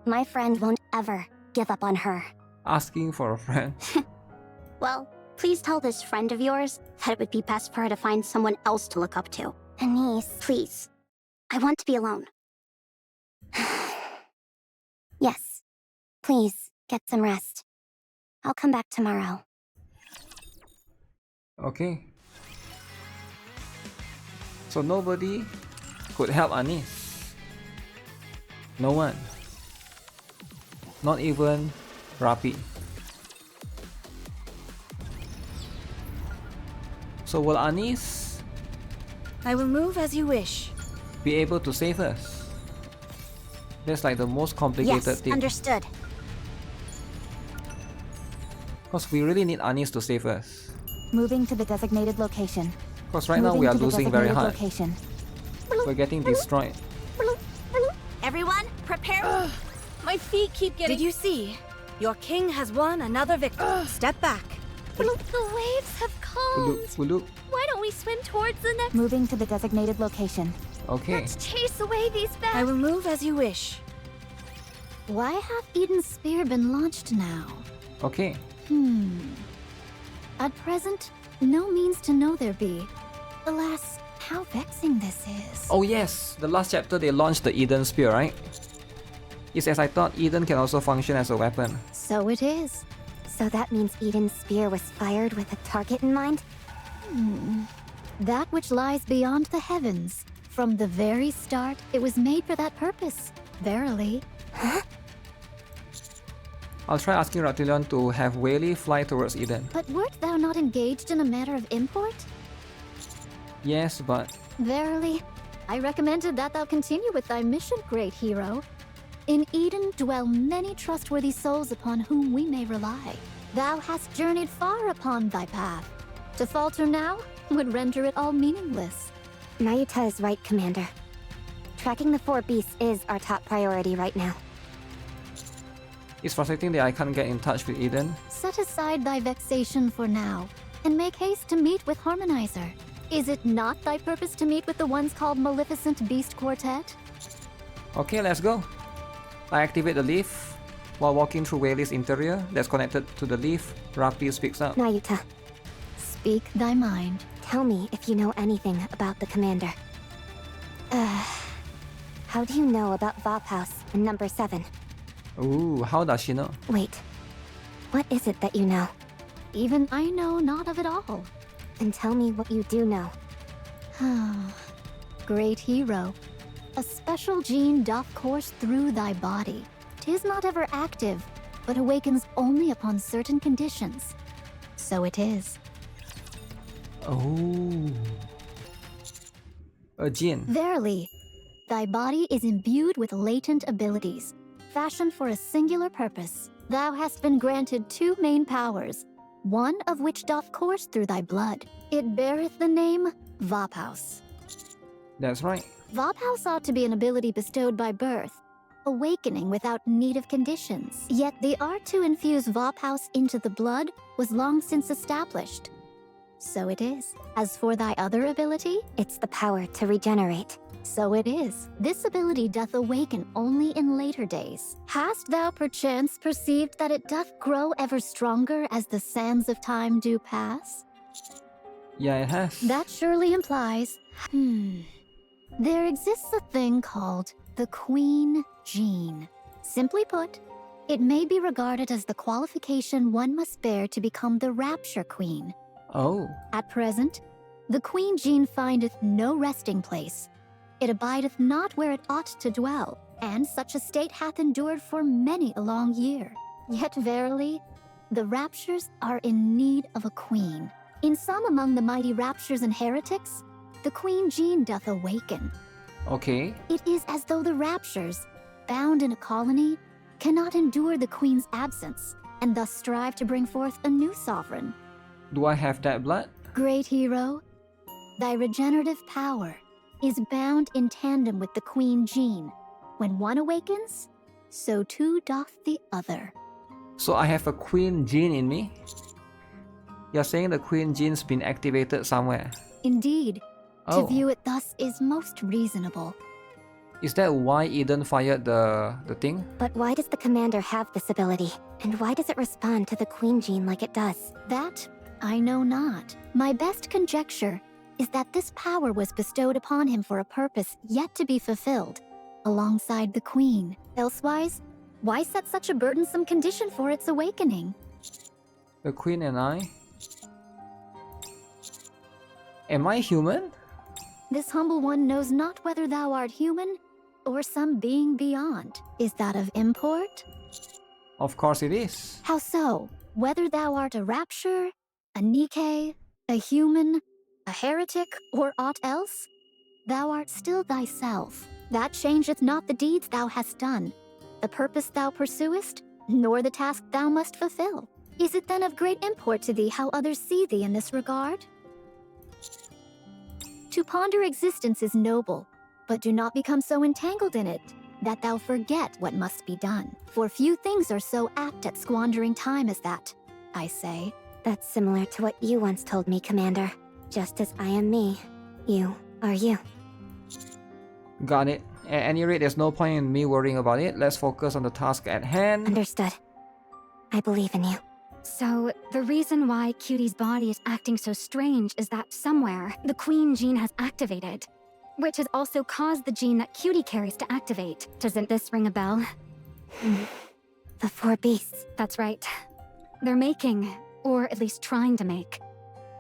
my friend won't ever give up on her. Asking for a friend. Well, please tell this friend of yours that it would be best for her to find someone else to look up to. Anise. Please. I want to be alone. Yes. Please, get some rest. I'll come back tomorrow. Okay. So nobody could help Anise. No one. Not even Rapi. So will Anise I will move as you wish. be able to save us? That's like the most complicated Yes, thing. understood. Because we really need Anise to save us. Moving to the designated location. Because right now we are losing very hard. Location. We're getting destroyed. Everyone, prepare. My feet keep getting... Did you see? Your king has won another victory. Step back. The waves have calmed. Uluk. Why don't we swim towards the next... Moving to the designated location. Okay. Let's chase away these bats. I will move as you wish. Why have Eden's spear been launched now? Okay. At present, no means to know there be. Alas, how vexing this is. Oh yes, the last chapter they launched the Eden Spear, right? Yes, as I thought, Eden can also function as a weapon. So it is. So that means Eden's spear was fired with a target in mind? That which lies beyond the heavens. From the very start, it was made for that purpose. Verily. I'll try asking Ratilion to have Whaley fly towards Eden. But wert thou not engaged in a matter of import? Yes, but... Verily. I recommended that thou continue with thy mission, great hero. In Eden dwell many trustworthy souls upon whom we may rely. Thou hast journeyed far upon thy path. To falter now would render it all meaningless. Nayuta is right, Commander. Tracking the 4 beasts is our top priority right now. It's frustrating that I can't get in touch with Eden. Set aside thy vexation for now, and make haste to meet with Harmonizer. Is it not thy purpose to meet with the ones called Maleficent Beast Quartet? Okay, let's go. I activate the leaf. While walking through Whaley's interior that's connected to the leaf, Rapi speaks up. Nayuta, Speak thy mind. tell me if you know anything about the Commander. How do you know about Vop House and number 7? Ooh, how does she know? Wait, what is it that you know? Even I know not of it all. And tell me what you do know. Great hero. A special gene doth course through thy body. 'Tis not ever active, but awakens only upon certain conditions. So it is. Oh. A gene. Verily, thy body is imbued with latent abilities, fashioned for a singular purpose. Thou hast been granted 2 main powers, one of which doth course through thy blood. It beareth the name Vophouse. That's right. Vophouse ought to be an ability bestowed by birth, awakening without need of conditions. Yet the art to infuse Vophouse into the blood was long since established. So it is. As for thy other ability, It's the power to regenerate. so it is. This ability doth awaken only in later days. Hast thou perchance perceived that it doth grow ever stronger as the sands of time do pass? Yeah, it has. That surely implies... There exists a thing called the Queen Gene. Simply put, it may be regarded as the qualification one must bear to become the Rapture Queen. Oh. At present, the Queen Gene findeth no resting place. It abideth not where it ought to dwell, and such a state hath endured for many a long year. Yet verily, the Raptures are in need of a queen. In some among the mighty Raptures and heretics, the Queen Gene doth awaken. Okay. It is as though the Raptures, bound in a colony, cannot endure the Queen's absence, and thus strive to bring forth a new sovereign. Do I have that blood? Great hero, thy regenerative power is bound in tandem with the Queen Gene. When one awakens, so too doth the other. So I have a Queen Gene in me? You're saying the Queen Gene's been activated somewhere? Indeed, Oh. to view it thus is most reasonable. Is that why Eden fired the thing? But why does the commander have this ability? And why does it respond to the Queen Gene like it does? That I know not. My best conjecture is that this power was bestowed upon him for a purpose yet to be fulfilled, alongside the Queen. Elsewise, why set such a burdensome condition for its awakening? The Queen and I? Am I human? This humble one knows not whether thou art human or some being beyond. Is that of import? Of course it is. How so? Whether thou art a Rapture, a NIKKE, a human, a heretic, or aught else, thou art still thyself. That changeth not the deeds thou hast done, the purpose thou pursuest, nor the task thou must fulfill. Is it then of great import to thee how others see thee in this regard? To ponder existence is noble, but do not become so entangled in it that thou forget what must be done. For few things are so apt at squandering time as that, I say. That's similar to what you once told me, Commander. Just as I am me, you are you. Got it. At any rate, there's no point in me worrying about it. Let's focus on the task at hand. Understood. I believe in you. So, the reason why Cutie's body is acting so strange is that somewhere, the Queen Gene has activated. Which has also caused the gene that Cutie carries to activate. Doesn't this ring a bell? The 4 beasts. That's right. They're making, or at least trying to make,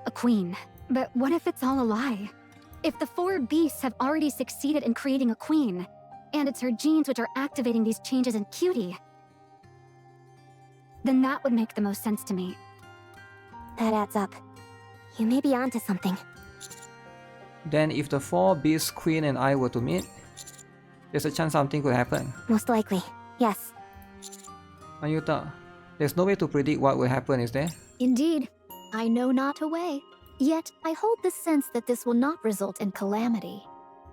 a queen. But what if it's all a lie? If the 4 beasts have already succeeded in creating a queen, and it's her genes which are activating these changes in Cutie, then that would make the most sense to me. That adds up. You may be onto something. Then if the 4 beasts Queen and I were to meet, there's a chance something could happen. Most likely, yes. Ayuta, there's no way to predict what will happen, is there? Indeed, I know not a way. Yet I hold the sense that this will not result in calamity.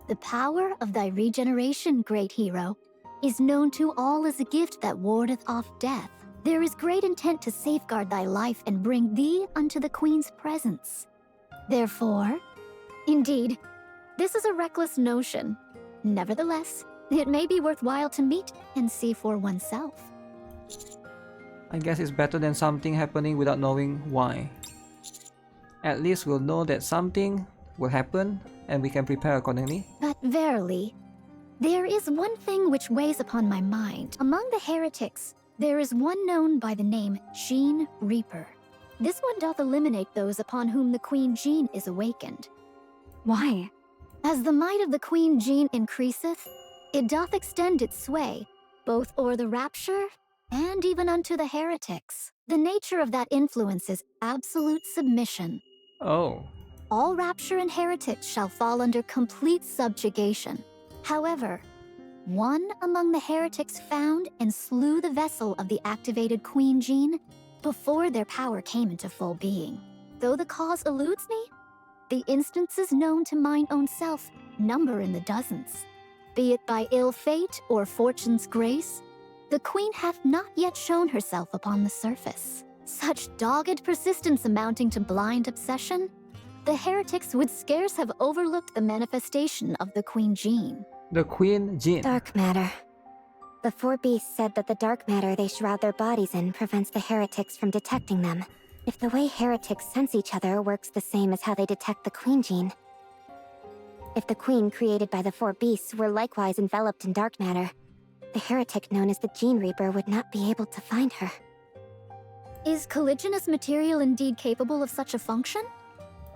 The power of thy regeneration, great hero, is known to all as a gift that wardeth off death. There is great intent to safeguard thy life and bring thee unto the Queen's presence. Therefore, indeed, this is a reckless notion. Nevertheless, it may be worthwhile to meet and see for oneself. I guess it's better than something happening without knowing why. At least we'll know that something will happen and we can prepare accordingly. But verily, there is one thing which weighs upon my mind. Among the heretics, there is one known by the name Gene Reaper. This one doth eliminate those upon whom the Queen Gene is awakened. Why? As the might of the Queen Gene increaseth, it doth extend its sway, both o'er the Rapture and even unto the heretics. The nature of that influence is absolute submission. Oh. All Rapture and heretics shall fall under complete subjugation. However, one among the heretics found and slew the vessel of the activated Queen Gene before their power came into full being. Though the cause eludes me, the instances known to mine own self number in the dozens. Be it by ill fate or fortune's grace, the Queen hath not yet shown herself upon the surface. Such dogged persistence amounting to blind obsession? The heretics would scarce have overlooked the manifestation of the Queen Jean. The Queen Jean. Dark matter. The four beasts said that the dark matter they shroud their bodies in prevents the heretics from detecting them. If the way heretics sense each other works the same as how they detect the Queen Jean. If the queen created by the four beasts were likewise enveloped in dark matter, the heretic known as the Gene Reaper would not be able to find her. Is colliginous material indeed capable of such a function?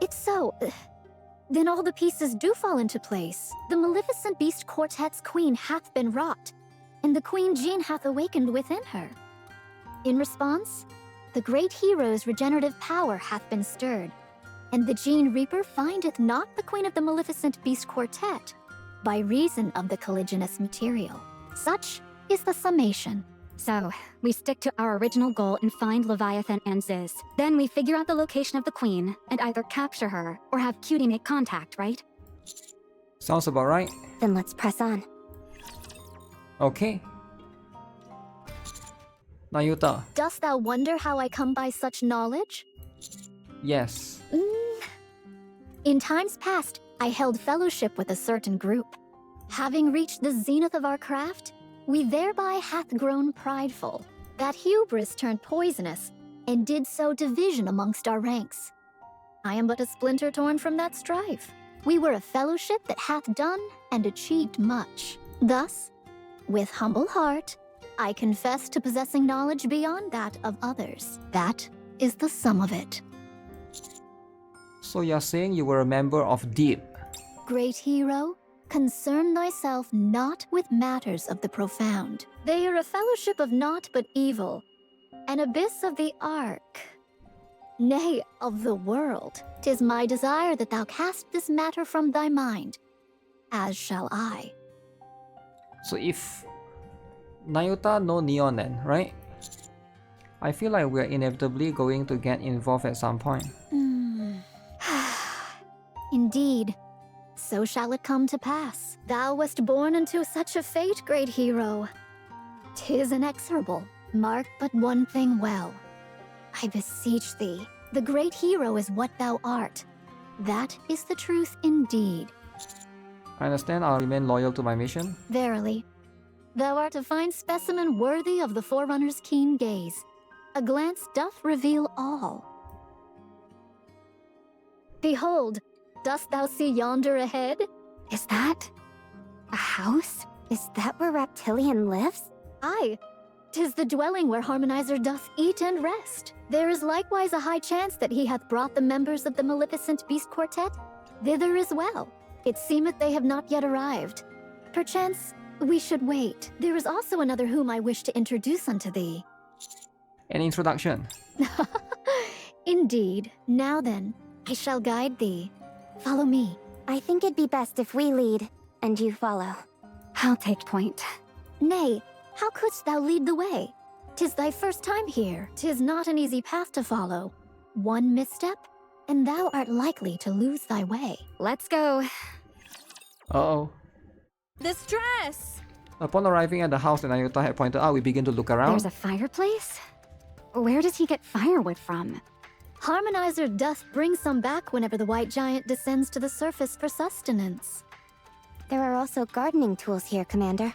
If so, then all the pieces do fall into place. The Maleficent Beast Quartet's queen hath been wrought, and the Queen Jean hath awakened within her. In response, the great hero's regenerative power hath been stirred, and the Gene Reaper findeth not the Queen of the Maleficent Beast Quartet, by reason of the colliginous material. Such is the summation. So, we stick to our original goal and find Leviathan and Ziz. Then we figure out the location of the Queen, and either capture her, or have Cutie make contact, right? Sounds about right. Then let's press on. Okay. Nayuta. Dost thou wonder how I come by such knowledge? Yes. In times past, I held fellowship with a certain group. Having reached the zenith of our craft, we thereby hath grown prideful. That hubris turned poisonous, and did sow division amongst our ranks. I am but a splinter torn from that strife. We were a fellowship that hath done and achieved much. Thus, with humble heart, I confess to possessing knowledge beyond that of others. That is the sum of it. So you're saying you were a member of Deep? Great hero, concern thyself not with matters of the profound. They are a fellowship of naught but evil, an abyss of the ark. Nay, of the world. 'Tis my desire that thou cast this matter from thy mind, as shall I. So if Nayuta know Neon then, right? I feel like we're inevitably going to get involved at some point. Indeed, so shall it come to pass. Thou wast born into such a fate, great hero. 'Tis inexorable. Mark but one thing well. I beseech thee, the great hero is what thou art. That is the truth indeed. I understand. I'll remain loyal to my mission. Verily, thou art a fine specimen worthy of the Forerunner's keen gaze. A glance doth reveal all. Behold, dost thou see yonder ahead? Is that a house? Is that where Reptilian lives? Aye, 'tis the dwelling where Harmonizer doth eat and rest. There is likewise a high chance that he hath brought the members of the Maleficent Beast Quartet thither as well. It seemeth they have not yet arrived. Perchance we should wait. There is also another whom I wish to introduce unto thee. An introduction. Indeed. Now then, I shall guide thee. Follow me. I think it'd be best if we lead, and you follow. I'll take point. Nay, how couldst thou lead the way? 'Tis thy first time here. 'Tis not an easy path to follow. One misstep, and thou art likely to lose thy way. Let's go. Uh-oh. This dress! Upon arriving at the house that Nayuta had pointed out, we begin to look around. There's a fireplace? Where does he get firewood from? Harmonizer doth bring some back whenever the white giant descends to the surface for sustenance. There are also gardening tools here, Commander.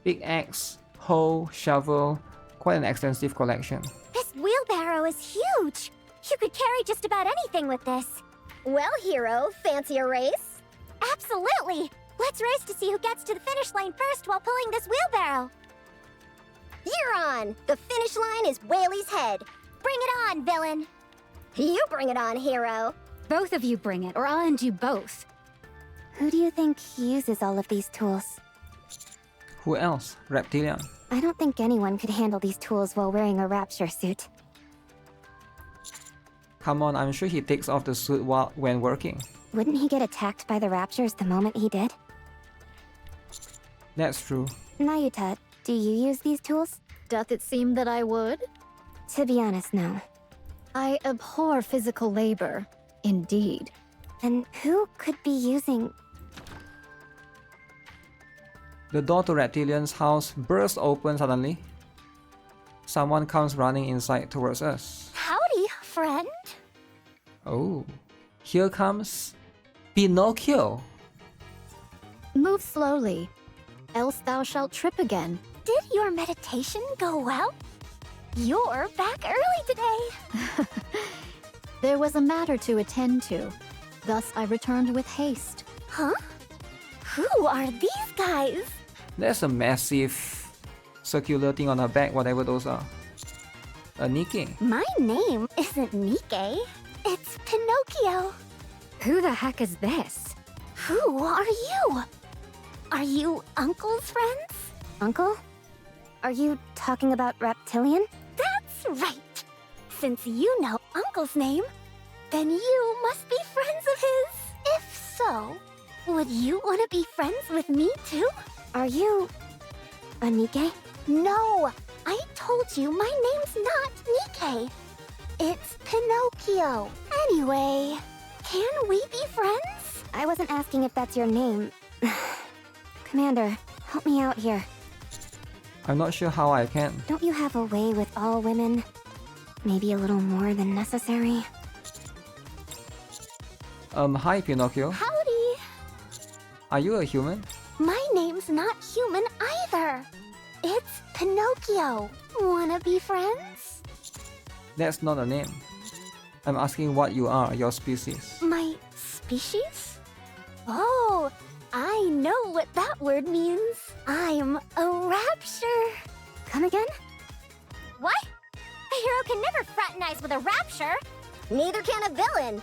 Big axe, hoe, shovel, quite an extensive collection. This wheelbarrow is huge! You could carry just about anything with this. Well, hero, fancy a race? Absolutely! Let's race to see who gets to the finish line first while pulling this wheelbarrow. You're on! The finish line is Whaley's head. Bring it on, villain! You bring it on, hero! Both of you bring it, or I'll end you both. Who do you think uses all of these tools? Who else? Reptilian. I don't think anyone could handle these tools while wearing a rapture suit. Come on, I'm sure he takes off the suit when working. Wouldn't he get attacked by the raptures the moment he did? That's true. Nayuta, do you use these tools? Doth it seem that I would? To be honest, no. I abhor physical labor, indeed. Then who could be using... The door to Reptilian's house burst open suddenly. Someone comes running inside towards us. Howdy, friend. Oh, here comes Pinocchio. Move slowly, else thou shalt trip again. Did your meditation go well? You're back early today. There was a matter to attend to. Thus I returned with haste. Huh? Who are these guys? There's a massive circular thing on her back, whatever those are. A NIKKE. My name isn't NIKKE. It's Pinocchio. Who the heck is this? Who are you? Are you Uncle's friends? Uncle? Are you talking about Reptilian? That's right. Since you know Uncle's name, then you must be friends of his. If so, would you want to be friends with me too? Are you a NIKKE? No, I told you my name's not NIKKE. It's Pinocchio. Anyway, can we be friends? I wasn't asking if that's your name. Commander, help me out here. I'm not sure how I can. Don't you have a way with all women? Maybe a little more than necessary? Hi Pinocchio. Howdy! Are you a human? My name's not human either. It's Pinocchio. Wanna be friends? That's not a name. I'm asking what you are, your species. My species? Oh, I know what that word means. I'm a rapture. Come again? What? A hero can never fraternize with a rapture. Neither can a villain.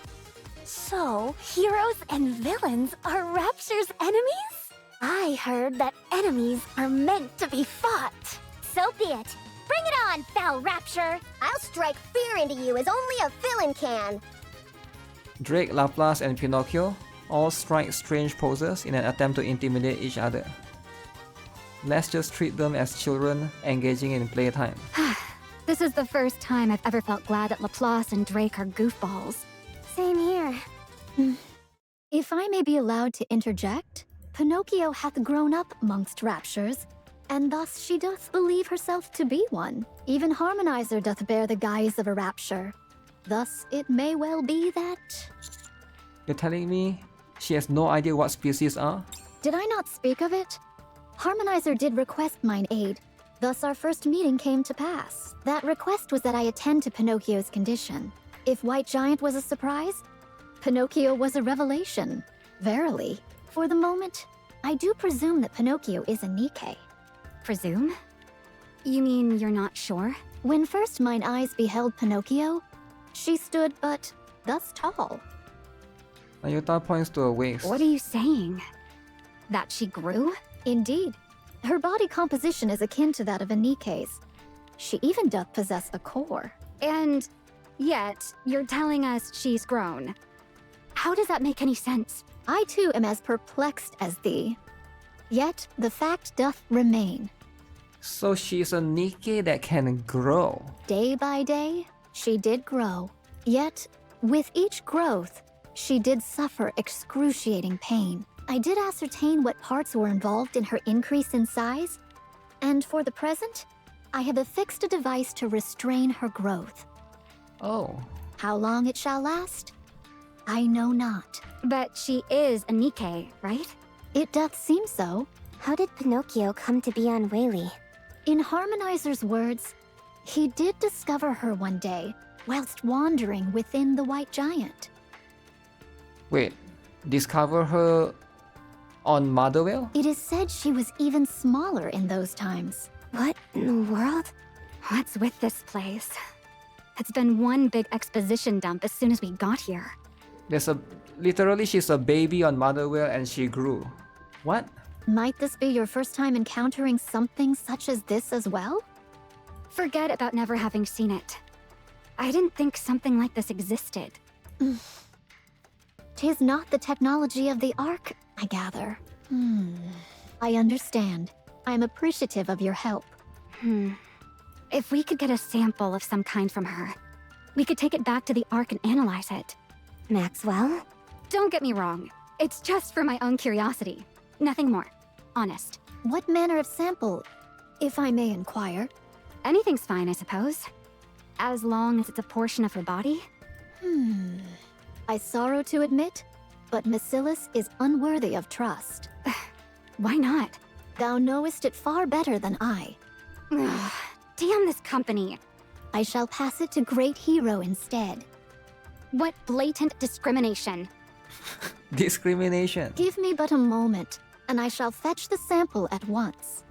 So, heroes and villains are Rapture's enemies? I heard that enemies are meant to be fought. So be it. Bring it on, foul rapture. I'll strike fear into you as only a villain can. Drake, Laplace, and Pinocchio all strike strange poses in an attempt to intimidate each other. Let's just treat them as children engaging in playtime. This is the first time I've ever felt glad that Laplace and Drake are goofballs. Same here. If I may be allowed to interject, Pinocchio hath grown up amongst raptures, and thus she doth believe herself to be one. Even Harmonizer doth bear the guise of a rapture. Thus it may well be that... You're telling me she has no idea what species are? Did I not speak of it? Harmonizer did request mine aid, thus our first meeting came to pass. That request was that I attend to Pinocchio's condition. If White Giant was a surprise, Pinocchio was a revelation. Verily, for the moment, I do presume that Pinocchio is a NIKKE. Presume? You mean you're not sure? When first mine eyes beheld Pinocchio, she stood but thus tall. Ayuta points to a waist. What are you saying? That she grew? Indeed. Her body composition is akin to that of a NIKKE's. She even doth possess a core. And yet, you're telling us she's grown. How does that make any sense? I too am as perplexed as thee. Yet the fact doth remain. So she's a NIKKE that can grow. Day by day, she did grow. Yet, with each growth, she did suffer excruciating pain. I did ascertain what parts were involved in her increase in size, and for the present, I have affixed a device to restrain her growth. Oh. How long it shall last, I know not. But she is a NIKKE, right? It doth seem so. How did Pinocchio come to be on Whaley? In Harmonizer's words, he did discover her one day, whilst wandering within the White Giant. Wait, discover her on Motherwell? It is said she was even smaller in those times. What in the world? What's with this place? It's been one big exposition dump as soon as we got here. Literally she's a baby on Motherwell and she grew. What? Might this be your first time encountering something such as this as well? Forget about never having seen it. I didn't think something like this existed. 'Tis not the technology of the Ark, I gather. I understand. I'm appreciative of your help. If we could get a sample of some kind from her, we could take it back to the Ark and analyze it. Maxwell? Don't get me wrong. It's just for my own curiosity. Nothing more. Honest. What manner of sample, if I may inquire? Anything's fine, I suppose. As long as it's a portion of her body. I sorrow to admit, but Macillus is unworthy of trust. Why not? Thou knowest it far better than I. Damn this company. I shall pass it to Great Hero instead. What blatant discrimination. Discrimination. Give me but a moment, and I shall fetch the sample at once.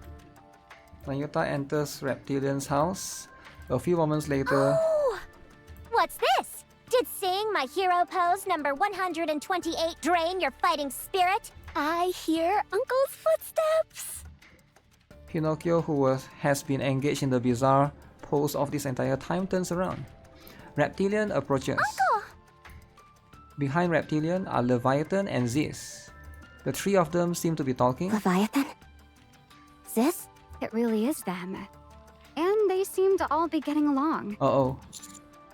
Nayuta enters Reptilian's house. A few moments later, Oh! What's this? Did seeing my hero pose number 128 drain your fighting spirit? I hear Uncle's footsteps. Pinocchio, who has been engaged in the bizarre pose of this entire time, turns around. Reptilian approaches. Uncle! Behind Reptilian are Leviathan and Ziz. The three of them seem to be talking. Leviathan? Ziz? It really is them. And they seem to all be getting along. Uh-oh.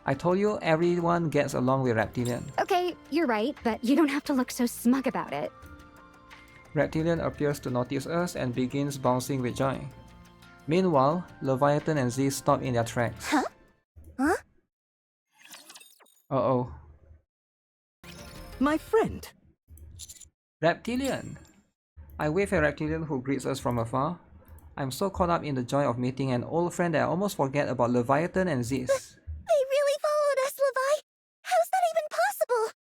I told you everyone gets along with Reptilian. Okay, you're right, but you don't have to look so smug about it. Reptilian appears to notice us and begins bouncing with joy. Meanwhile, Leviathan and Ziz stop in their tracks. Huh? Huh? Uh-oh. My friend. Reptilian! I wave at Reptilian, who greets us from afar. I'm so caught up in the joy of meeting an old friend that I almost forget about Leviathan and Ziz. They really followed us, Levi. How's that even possible?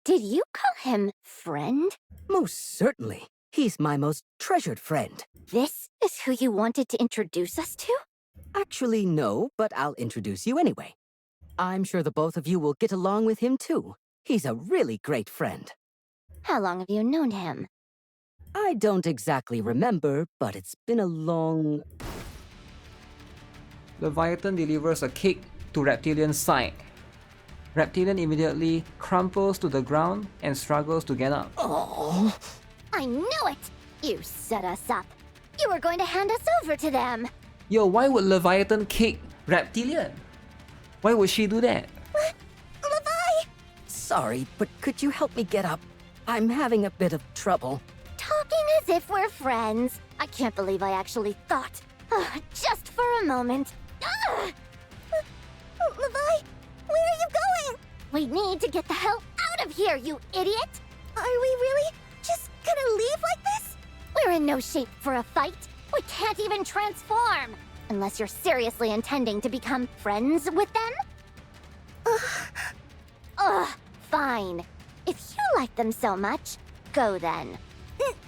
Did you call him friend? Most certainly. He's my most treasured friend. This is who you wanted to introduce us to? Actually, no, but I'll introduce you anyway. I'm sure the both of you will get along with him too. He's a really great friend. How long have you known him? I don't exactly remember, but it's been a long... Leviathan delivers a kick to Reptilian's side. Reptilian immediately crumples to the ground and struggles to get up. Oh, I knew it! You set us up. You were going to hand us over to them. Yo, why would Leviathan kick Reptilian? Why would she do that? Levi! Sorry, but could you help me get up? I'm having a bit of trouble. Talking as if we're friends. I can't believe I actually thought. Just for a moment. Levi, where are you going? We need to get the hell out of here, you idiot! Are we really just gonna leave like this? We're in no shape for a fight. We can't even transform. Unless you're seriously intending to become friends with them? Fine. If you like them so much, go then.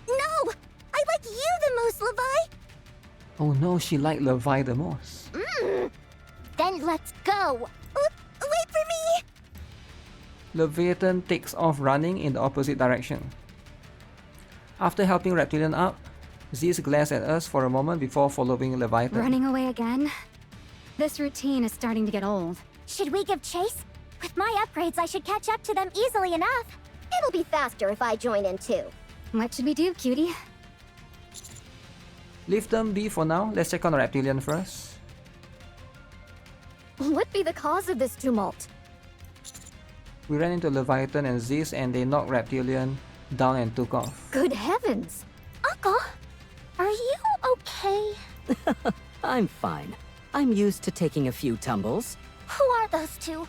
No! I like you the most, Levi! Oh no, she liked Levi the most. Then let's go. Wait for me! Leviathan takes off running in the opposite direction. After helping Reptilian up, Ziz glares at us for a moment before following Leviathan. Running away again? This routine is starting to get old. Should we give chase? With my upgrades, I should catch up to them easily enough. It'll be faster if I join in too. What should we do, cutie? Leave them be for now. Let's check on Reptilian first. What be the cause of this tumult? We ran into Leviathan and Ziz and they knocked Reptilian down and took off. Good heavens! Uncle, are you okay? I'm fine. I'm used to taking a few tumbles. Who are those two?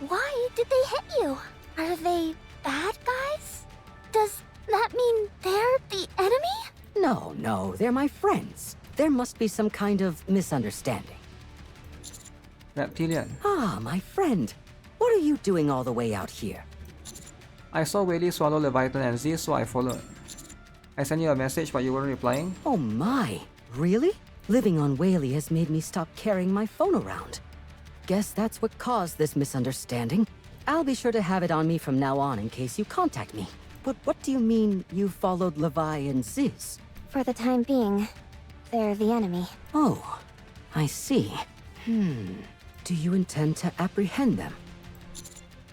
Why did they hit you? Are they bad guys? Does that mean they're the enemy? No, they're my friends. There must be some kind of misunderstanding. Reptilian. Ah, my friend. What are you doing all the way out here? I saw Whaley swallow Leviathan and Ziz, so I followed. I sent you a message but you weren't replying. Oh my, really? Living on Whaley has made me stop carrying my phone around. Guess that's what caused this misunderstanding. I'll be sure to have it on me from now on in case you contact me. But what do you mean you followed Levi and Ziz? For the time being, they're the enemy. Oh, I see. Do you intend to apprehend them?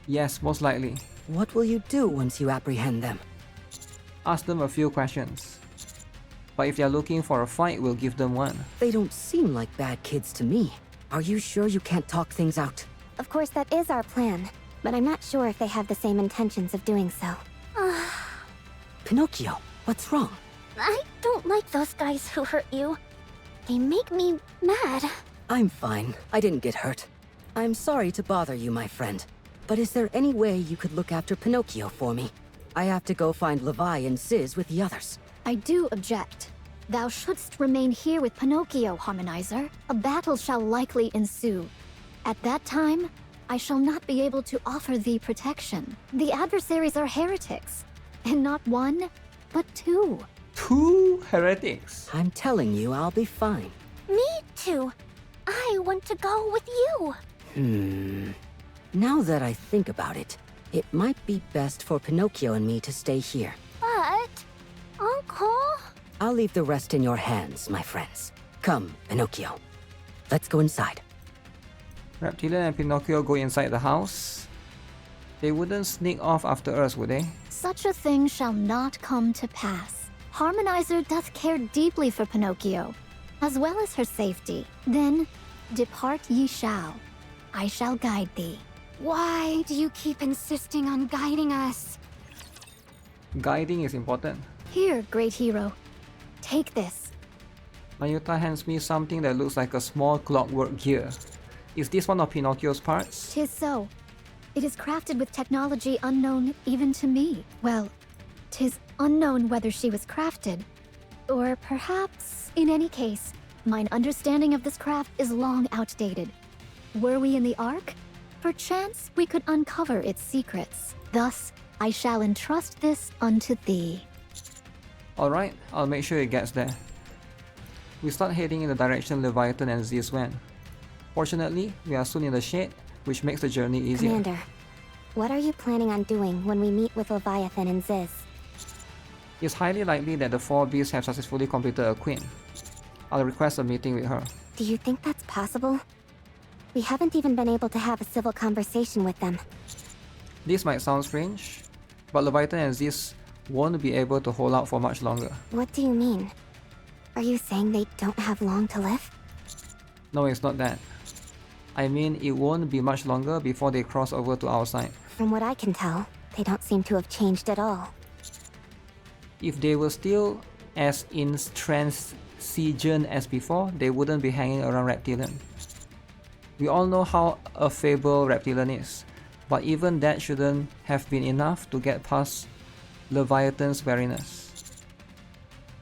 Yes, most likely. What will you do once you apprehend them? Ask them a few questions. But if they're looking for a fight, we'll give them one. They don't seem like bad kids to me. Are you sure you can't talk things out? Of course, that is our plan, but I'm not sure if they have the same intentions of doing so. Pinocchio, what's wrong? I don't like those guys who hurt you. They make me mad. I'm fine. I didn't get hurt. I'm sorry to bother you, my friend. But is there any way you could look after Pinocchio for me? I have to go find Levi and Ziz with the others. I do object. Thou shouldst remain here with Pinocchio, Harmonizer. A battle shall likely ensue. At that time, I shall not be able to offer thee protection. The adversaries are heretics. And not one, but two. 2 heretics. I'm telling you, I'll be fine. Me too. I want to go with you. Now that I think about it, it might be best for Pinocchio and me to stay here. But, Uncle... I'll leave the rest in your hands, my friends. Come, Pinocchio. Let's go inside. Reptilian and Pinocchio go inside the house. They wouldn't sneak off after us, would they? Such a thing shall not come to pass. Harmonizer doth care deeply for Pinocchio, as well as her safety. Then, depart ye shall. I shall guide thee. Why do you keep insisting on guiding us? Guiding is important. Here, great hero. Take this. Mayuta hands me something that looks like a small clockwork gear. Is this one of Pinocchio's parts? 'Tis so. It is crafted with technology unknown even to me. Well, 'tis unknown whether she was crafted. Or perhaps, in any case, mine understanding of this craft is long outdated. Were we in the Ark, perchance we could uncover its secrets. Thus, I shall entrust this unto thee. Alright, I'll make sure it gets there. We start heading in the direction Leviathan and Ziz went. Fortunately, we are soon in the shade, which makes the journey easier. Commander, what are you planning on doing when we meet with Leviathan and Ziz? It's highly likely that the 4 beasts have successfully completed a queen. I'll request a meeting with her. Do you think that's possible? We haven't even been able to have a civil conversation with them. This might sound strange, but Leviathan and Ziz won't be able to hold out for much longer. What do you mean? Are you saying they don't have long to live? No, it's not that. I mean, it won't be much longer before they cross over to our side. From what I can tell, they don't seem to have changed at all. If they were still as intransigent as before, they wouldn't be hanging around Reptilian. We all know how affable Reptilian is, but even that shouldn't have been enough to get past Leviathan's wariness.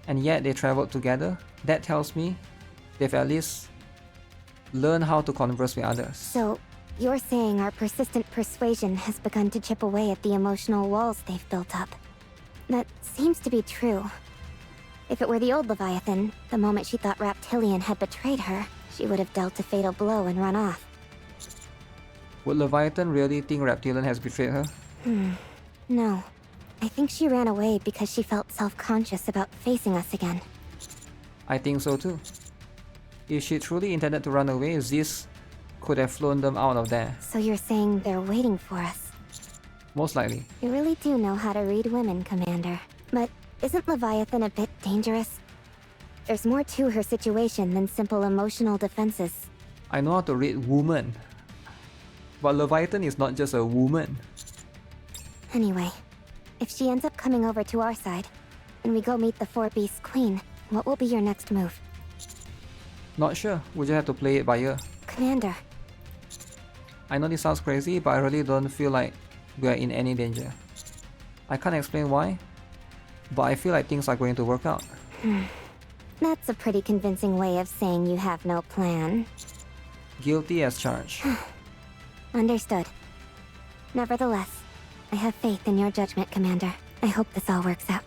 And yet they traveled together. That tells me they've at least learned how to converse with others. So, you're saying our persistent persuasion has begun to chip away at the emotional walls they've built up. That seems to be true. If it were the old Leviathan, the moment she thought Reptilian had betrayed her, she would have dealt a fatal blow and run off. Would Leviathan really think Reptilian has betrayed her? No. I think she ran away because she felt self-conscious about facing us again. I think so too. If she truly intended to run away, Ziz could have flown them out of there. So you're saying they're waiting for us? Most likely. You really do know how to read women, Commander. But isn't Leviathan a bit dangerous? There's more to her situation than simple emotional defenses. I know how to read woman. But Leviathan is not just a woman. Anyway, if she ends up coming over to our side, and we go meet the 4 Beasts Queen, what will be your next move? Not sure, we just have to play it by ear. Commander. I know this sounds crazy, but I really don't feel like we are in any danger. I can't explain why, but I feel like things are going to work out. That's a pretty convincing way of saying you have no plan. Guilty as charged. Understood. Nevertheless, I have faith in your judgment, Commander. I hope this all works out.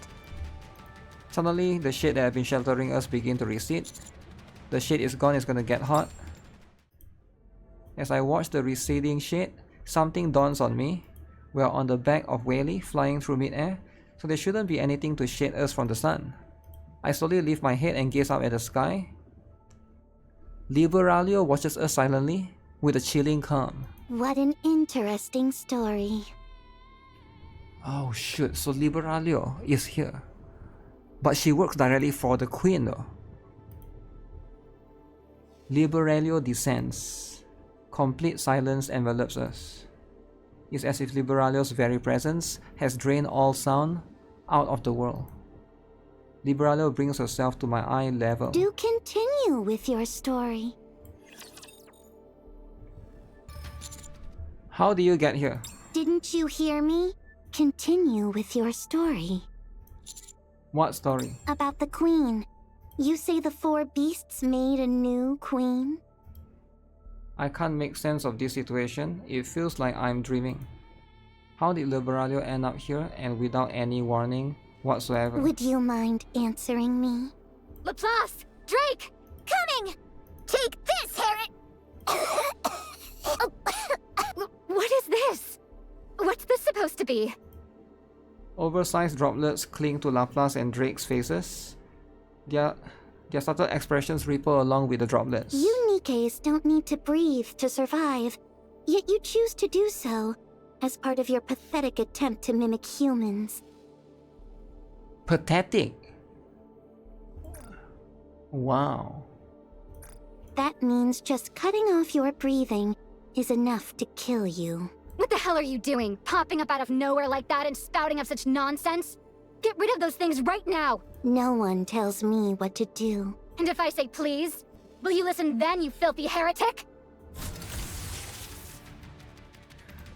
Suddenly, the shade that have been sheltering us begin to recede. The shade is gone, it's gonna get hot. As I watch the receding shade, something dawns on me. We are on the back of Whaley, flying through mid-air, so there shouldn't be anything to shade us from the sun. I slowly lift my head and gaze up at the sky. Liberalio watches us silently, with a chilling calm. What an interesting story. Oh shoot, so Liberalio is here. But she works directly for the Queen though. Liberalio descends. Complete silence envelops us. It's as if Liberalio's very presence has drained all sound out of the world. Liberalia brings herself to my eye level. Do continue with your story. How did you get here? Didn't you hear me? Continue with your story. What story? About the queen. You say the four beasts made a new queen? I can't make sense of this situation. It feels like I'm dreaming. How did Liberalia end up here and without any warning whatsoever? Would you mind answering me? Laplace! Drake! Coming! Take this, Harriet! What is this? What's this supposed to be? Oversized droplets cling to Laplace and Drake's faces. Their subtle expressions ripple along with the droplets. You Nikkes don't need to breathe to survive, yet you choose to do so as part of your pathetic attempt to mimic humans. Pathetic? Wow. That means just cutting off your breathing is enough to kill you. What the hell are you doing? Popping up out of nowhere like that and spouting up such nonsense? Get rid of those things right now! No one tells me what to do. And if I say please, will you listen then, you filthy heretic?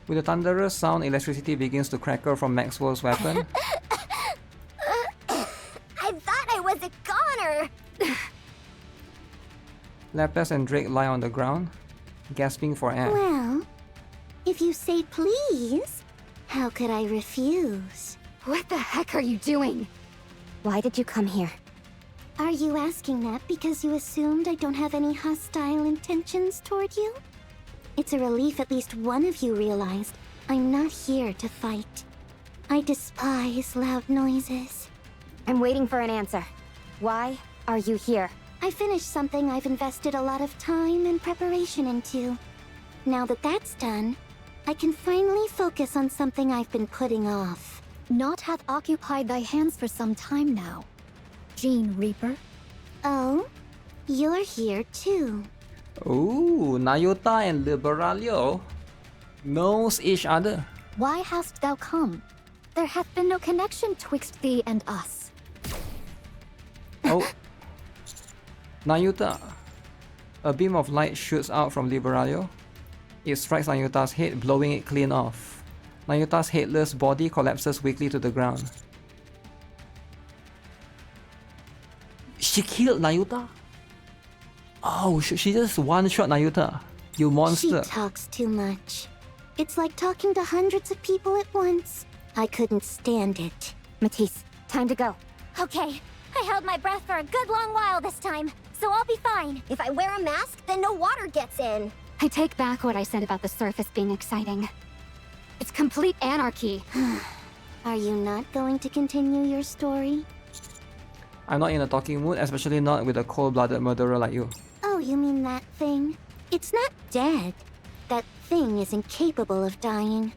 With a thunderous sound, electricity begins to crackle from Maxwell's weapon. I thought I was a goner! Lapis and Drake lie on the ground, gasping for air. Well, if you say please, how could I refuse? What the heck are you doing? Why did you come here? Are you asking that because you assumed I don't have any hostile intentions toward you? It's a relief at least one of you realized I'm not here to fight. I despise loud noises. I'm waiting for an answer. Why are you here? I finished something I've invested a lot of time and preparation into. Now that that's done, I can finally focus on something I've been putting off. Naught hath occupied thy hands for some time now. Gene Reaper. Oh? You're here too. Ooh, Nayuta and Liberalia knows each other. Why hast thou come? There hath been no connection twixt thee and us. Oh. Nayuta. A beam of light shoots out from Liberalia. It strikes Nayuta's head, blowing it clean off. Nayuta's headless body collapses weakly to the ground. She killed Nayuta? Oh, she just one-shot Nayuta. You monster. She talks too much. It's like talking to hundreds of people at once. I couldn't stand it. Matisse, time to go. Okay, I held my breath for a good long while this time, so I'll be fine. If I wear a mask, then no water gets in. I take back what I said about the surface being exciting. It's complete anarchy. Are you not going to continue your story? I'm not in a talking mood, especially not with a cold-blooded murderer like you. Oh, you mean that thing? It's not dead. That thing is incapable of dying.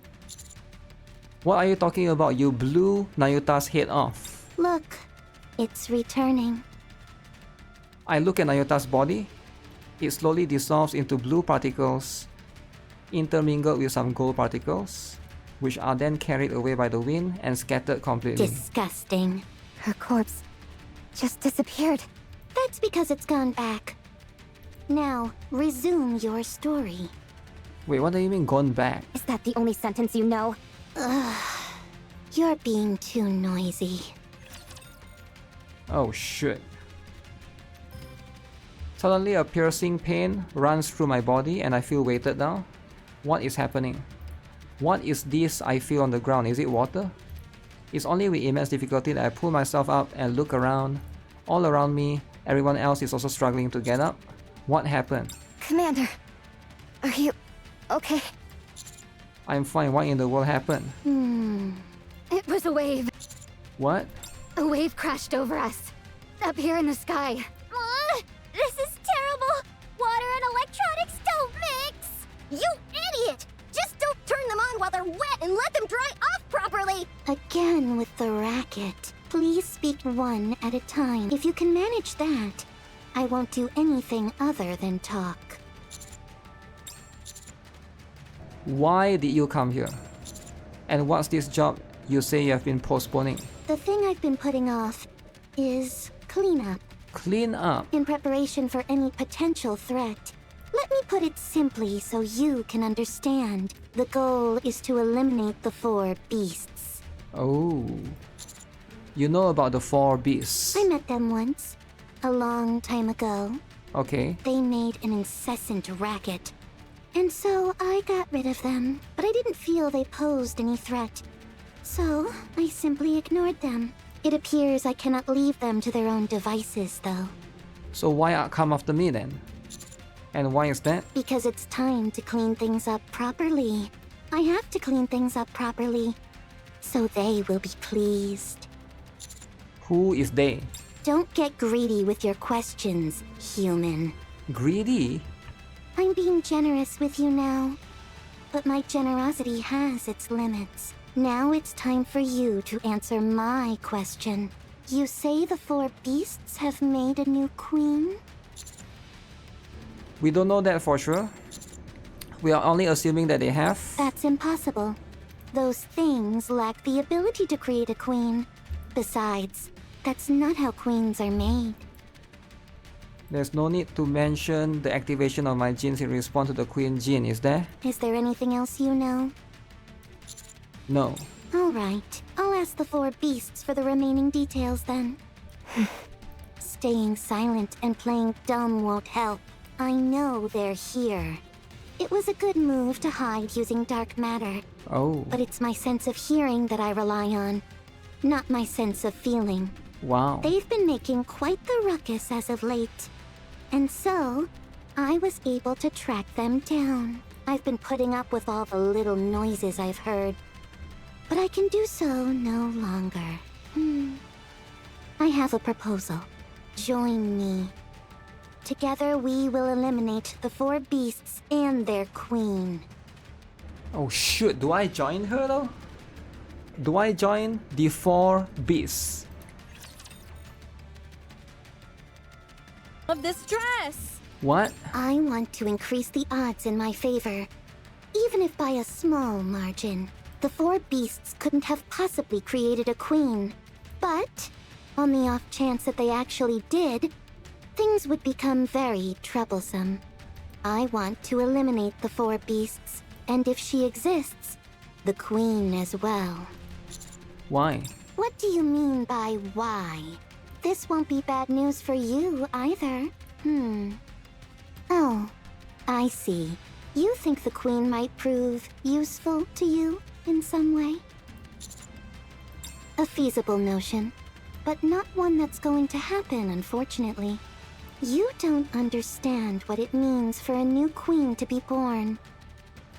What are you talking about? You blew Nayuta's head off. Look, it's returning. I look at Nayuta's body. It slowly dissolves into blue particles, intermingled with some gold particles, which are then carried away by the wind and scattered completely. Disgusting. Her corpse just disappeared. That's because it's gone back. Now, resume your story. Wait, what do you mean gone back? Is that the only sentence you know? Ugh. You're being too noisy. Oh shit. Suddenly a piercing pain runs through my body and I feel weighted down. What is happening? What is this I feel on the ground? Is it water? It's only with immense difficulty that I pull myself up and look around. All around me, everyone else is also struggling to get up. What happened? Commander, are you okay? I'm fine. What in the world happened? It was a wave. What? A wave crashed over us. Up here in the sky. This is terrible! Water and electronics don't mix! You idiot! Just don't turn them on while they're wet and let them dry off properly! Again with the racket. Please speak one at a time. If you can manage that, I won't do anything other than talk. Why did you come here? And what's this job you say you have been postponing? The thing I've been putting off is clean up. Clean up. In preparation for any potential threat. Let me put it simply so you can understand. The goal is to eliminate the 4 beasts. Oh. You know about the 4 beasts. I met them once. A long time ago. Okay. They made an incessant racket. And so I got rid of them. But I didn't feel they posed any threat. So I simply ignored them. It appears I cannot leave them to their own devices, though. So why come after me then? And why is that? Because it's time to clean things up properly. I have to clean things up properly. So they will be pleased. Who is they? Don't get greedy with your questions, human. Greedy? I'm being generous with you now. But my generosity has its limits. Now it's time for you to answer my question. You say the 4 beasts have made a new queen? We don't know that for sure. We are only assuming that they have. That's impossible. Those things lack the ability to create a queen. Besides, that's not how queens are made. There's no need to mention the activation of my genes in response to the queen gene, is there? Is there anything else you know? No. Alright, I'll ask the 4 beasts for the remaining details then. Staying silent and playing dumb won't help. I know they're here. It was a good move to hide using dark matter. Oh. But it's my sense of hearing that I rely on, not my sense of feeling. Wow. They've been making quite the ruckus as of late. And so, I was able to track them down. I've been putting up with all the little noises I've heard. But I can do so no longer. I have a proposal. Join me. Together we will eliminate the 4 beasts and their queen. Oh shoot, do I join her though? Do I join the 4 beasts? Of this dress! What? I want to increase the odds in my favor. Even if by a small margin. The 4 beasts couldn't have possibly created a queen. But, on the off chance that they actually did, things would become very troublesome. I want to eliminate the 4 beasts, and if she exists, the queen as well. Why? What do you mean by why? This won't be bad news for you either. Oh, I see. You think the queen might prove useful to you in some way? A feasible notion, but not one that's going to happen, unfortunately. You don't understand what it means for a new queen to be born.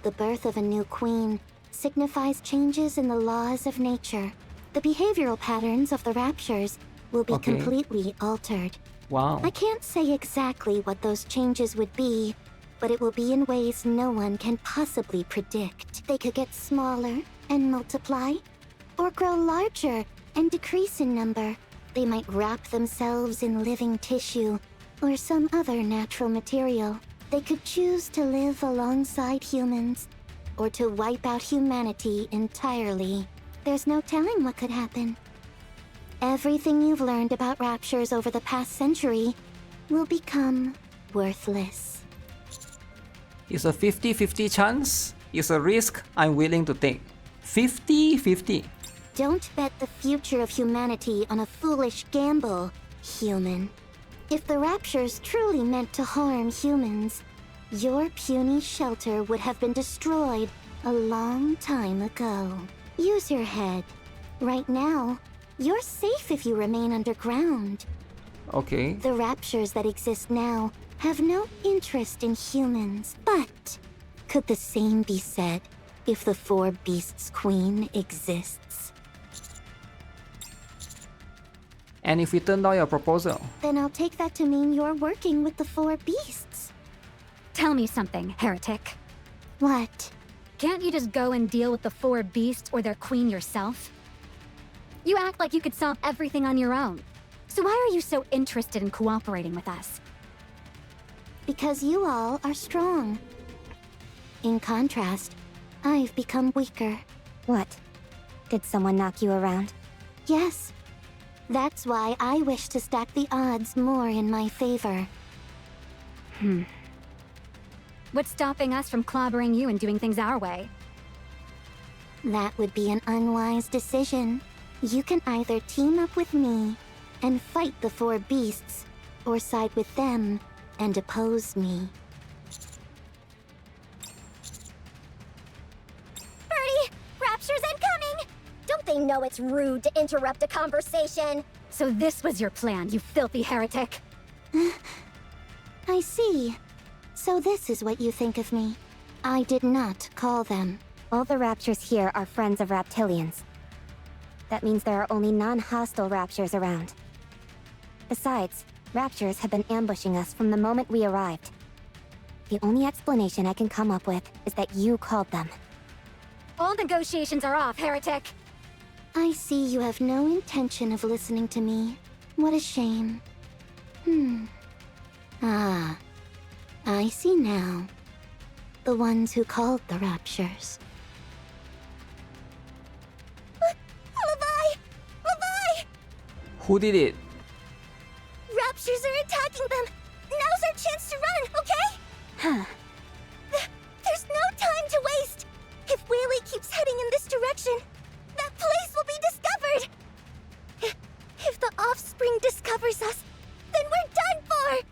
The birth of a new queen signifies changes in the laws of nature. The behavioral patterns of the raptures will be completely altered. Wow. I can't say exactly what those changes would be, but it will be in ways no one can possibly predict. They could get smaller and multiply, or grow larger and decrease in number. They might wrap themselves in living tissue or some other natural material. They could choose to live alongside humans, or to wipe out humanity entirely. There's no telling what could happen. Everything you've learned about raptures over the past century will become worthless. It's a 50-50 chance. It's a risk I'm willing to take. 50-50. Don't bet the future of humanity on a foolish gamble, human. If the raptures truly meant to harm humans, your puny shelter would have been destroyed a long time ago. Use your head. Right now, you're safe if you remain underground. Okay. The raptures that exist now have no interest in humans. But could the same be said if the 4 beasts queen exists? And if we turn down your proposal? Then I'll take that to mean you're working with the 4 beasts. Tell me something, heretic. What? Can't you just go and deal with the 4 beasts or their queen yourself? You act like you could solve everything on your own. So why are you so interested in cooperating with us? Because you all are strong. In contrast, I've become weaker. What? Did someone knock you around? Yes. That's why I wish to stack the odds more in my favor. What's stopping us from clobbering you and doing things our way? That would be an unwise decision. You can either team up with me and fight the four beasts, or side with them and oppose me. Birdie! Rapture's incoming! Don't they know it's rude to interrupt a conversation? So this was your plan, you filthy heretic! I see. So this is what you think of me. I did not call them. All the Raptures here are friends of Raptilians. That means there are only non-hostile Raptures around. Besides, Raptures have been ambushing us from the moment we arrived. The only explanation I can come up with is that you called them. All negotiations are off, heretic! I see you have no intention of listening to me. What a shame. Ah, I see now. The ones who called the Raptures. Levi! Levi! Who did it? Raptures are attacking them! Now's our chance to run, okay? Huh. There's no time to waste! If Whaley keeps heading in this direction, that place will be discovered! If the offspring discovers us, then we're done for!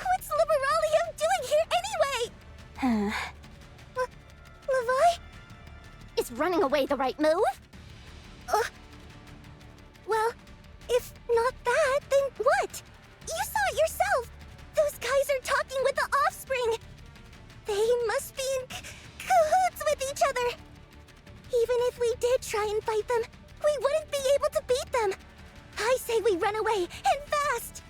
What's Liberalio doing here anyway? Levi? Is running away the right move? Well, if not that, then what? You saw it yourself! Those guys are talking with the offspring! They must be in cahoots with each other! Even if we did try and fight them, we wouldn't be able to beat them! I say we run away, and fast!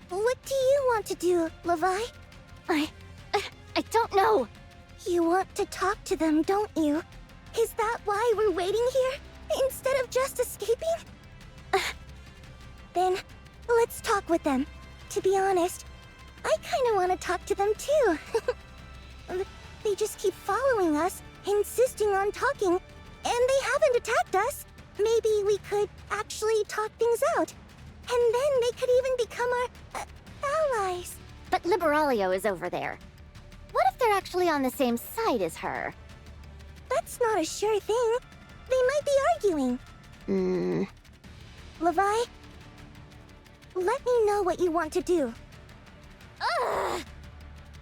What do you want to do, Levi? I don't know. You want to talk to them, don't you? Is that why we're waiting here, instead of just escaping? Then, let's talk with them. To be honest, I kinda wanna talk to them too. They just keep following us, insisting on talking, and they haven't attacked us. Maybe we could actually talk things out. And then they could even become our allies. But Liberalio is over there. What if they're actually on the same side as her? That's not a sure thing. They might be arguing. Levi, let me know what you want to do. Ugh!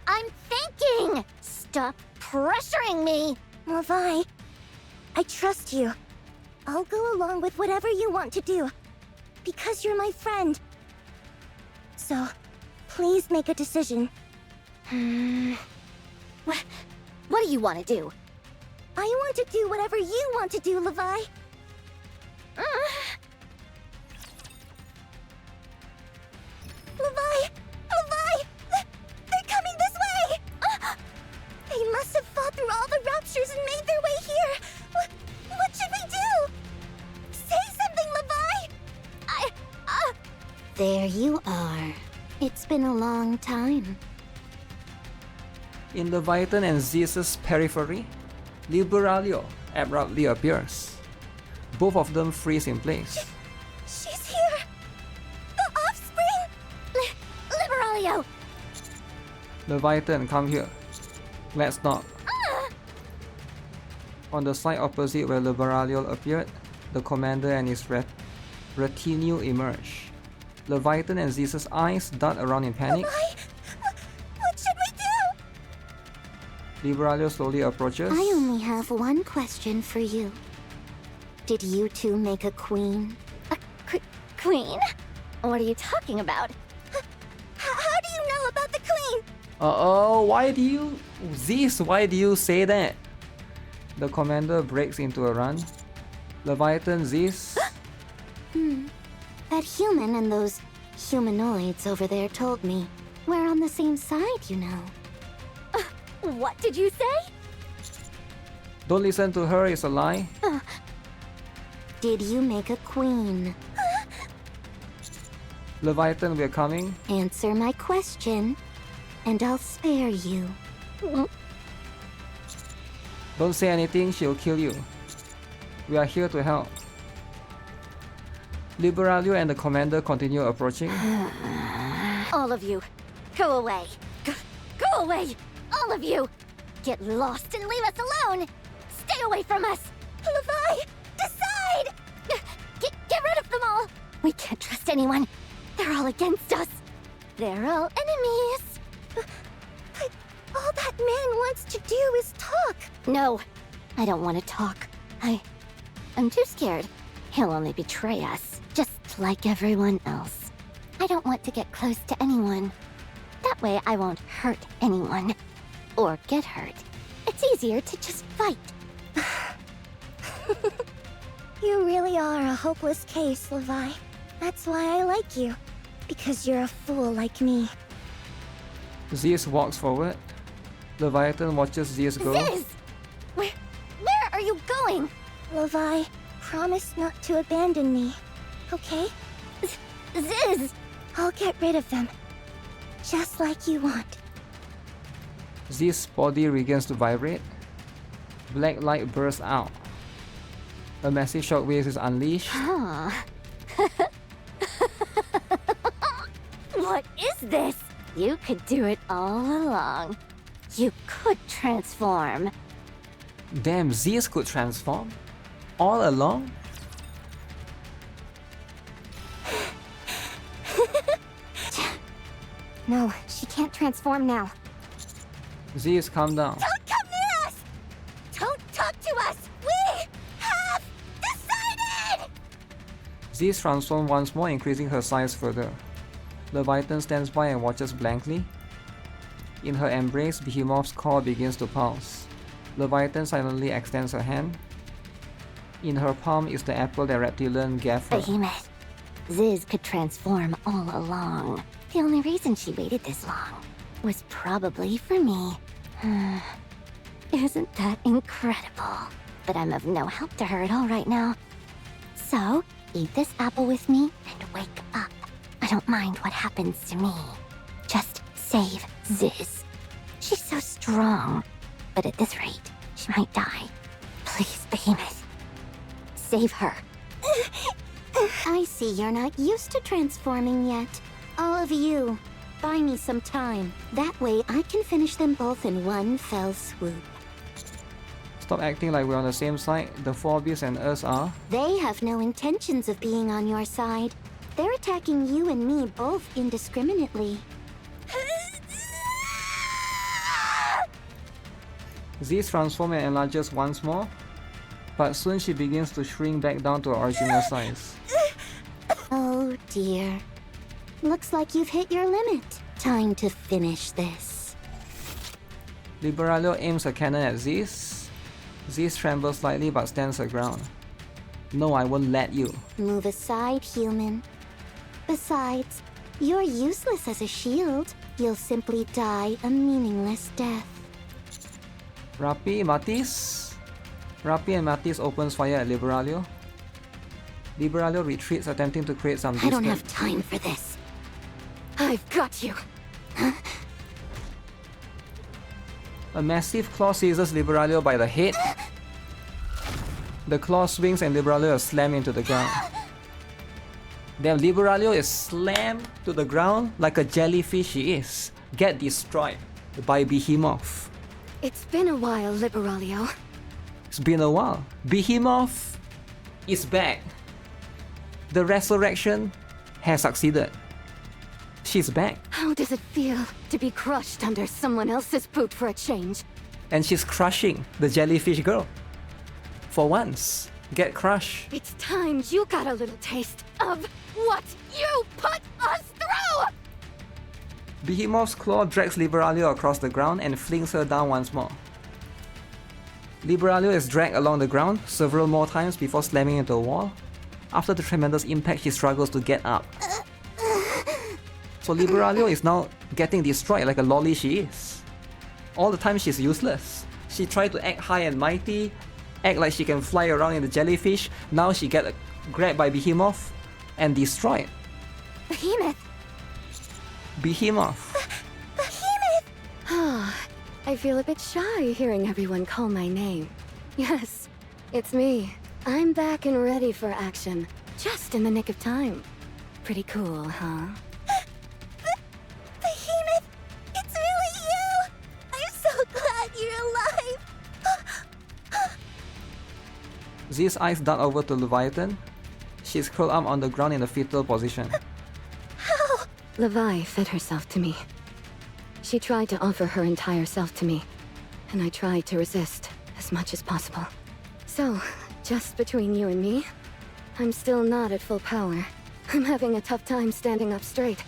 I'm thinking! Stop pressuring me! Levi, I trust you. I'll go along with whatever you want to do. Because you're my friend. So, please make a decision. What do you want to do? I want to do whatever you want to do, Levi. Levi! Levi! They're coming this way! They must have fought through all the Raptures and made their way here. What should we do? Say something, Levi! There you are. It's been a long time. In Leviathan and Zeus's periphery, Liberalio abruptly appears. Both of them freeze in place. She's here! The offspring! Liberalio! Leviathan, come here. Let's not. On the side opposite where Liberalio appeared, the commander and his retinue emerge. Leviathan and Zeus's eyes dart around in panic. Levi! What should we do? Liberalio slowly approaches. I only have one question for you. Did you two make a queen? A queen? What are you talking about? How do you know about the queen? Why do you... Zeus, why do you say that? The commander breaks into a run. Leviathan, Zeus... That human and those humanoids over there told me. We're on the same side, you know. What did you say? Don't listen to her, it's a lie. Did you make a queen? Leviathan, we're coming. Answer my question, and I'll spare you. Don't say anything, she'll kill you. We are here to help. Liberaglio and the commander continue approaching. All of you, go away. Go away! All of you! Get lost and leave us alone! Stay away from us! Levi! Decide! Get rid of them all! We can't trust anyone. They're all against us. They're all enemies. But all that man wants to do is talk. No, I don't want to talk. I'm too scared. He'll only betray us, just like everyone else. I don't want to get close to anyone. That way I won't hurt anyone. Or get hurt. It's easier to just fight. You really are a hopeless case, Levi. That's why I like you. Because you're a fool like me. Zeus walks forward. Leviathan watches Zeus go. Ziz! Where are you going? Levi, promise not to abandon me. Okay? Ziz! I'll get rid of them. Just like you want. Zeus' body begins to vibrate. Black light bursts out. A massive shockwave is unleashed. Huh. What is this? You could do it all along. You could transform. Damn, Zeus could transform? All along? No, she can't transform now. Zeus, calm down. Don't come near us! Don't talk to us! We have decided! Zeus transforms once more, increasing her size further. Leviathan stands by and watches blankly. In her embrace, Behemoth's core begins to pulse. Leviathan silently extends her hand. In her palm is the apple that reptilian gave her. Behemoth. Ziz could transform all along. The only reason she waited this long was probably for me. Isn't that incredible? But I'm of no help to her at all right now. So, eat this apple with me and wake up. I don't mind what happens to me. Just save Ziz. She's so strong. But at this rate, she might die. Please, Behemoth. Save her. I see you're not used to transforming yet. All of you, buy me some time. That way I can finish them both in one fell swoop. Stop acting like we're on the same side. The four beasts and us are. They have no intentions of being on your side. They're attacking you and me both indiscriminately. Zeus transforms and enlarges once more, but soon she begins to shrink back down to her original size. Oh dear. Looks like you've hit your limit. Time to finish this. Liberaglio aims a cannon at Zeus. Zeus trembles slightly but stands her ground. No, I won't let you. Move aside, human. Besides, you're useless as a shield. You'll simply die a meaningless death. Rapi, Matis. Rapi and Matis opens fire at Liberaglio. Liberaglio retreats, attempting to create some distance. I don't have time for this. I've got you. A massive claw seizes Liberaglio by the head. The claw swings and Liberaglio is slammed into the ground. Then Liberaglio is slammed to the ground like a jellyfish she is. Get destroyed by Behemoth. It's been a while, Liberaglio. It's been a while. Behemoth is back. The resurrection has succeeded. She's back. How does it feel to be crushed under someone else's boot for a change? And she's crushing the jellyfish girl. For once, get crushed. It's time you got a little taste of what you put us through! Behemoth's claw drags Liberaglio across the ground and flings her down once more. Liberaglio is dragged along the ground several more times before slamming into a wall. After the tremendous impact, she struggles to get up. So Liberaglio is now getting destroyed like a lolly she is. All the time she's useless. She tried to act high and mighty, act like she can fly around in the jellyfish. Now she gets grabbed by Behemoth and destroyed. Behemoth! Behemoth! Behemoth! I feel a bit shy hearing everyone call my name. Yes, it's me. I'm back and ready for action. Just in the nick of time. Pretty cool, huh? Behemoth! It's really you! I'm so glad you're alive! Z's eyes dart over to Leviathan. She's curled up on the ground in a fetal position. How? Levi fed herself to me. She tried to offer her entire self to me, and I tried to resist as much as possible. So, just between you and me, I'm still not at full power. I'm having a tough time standing up straight,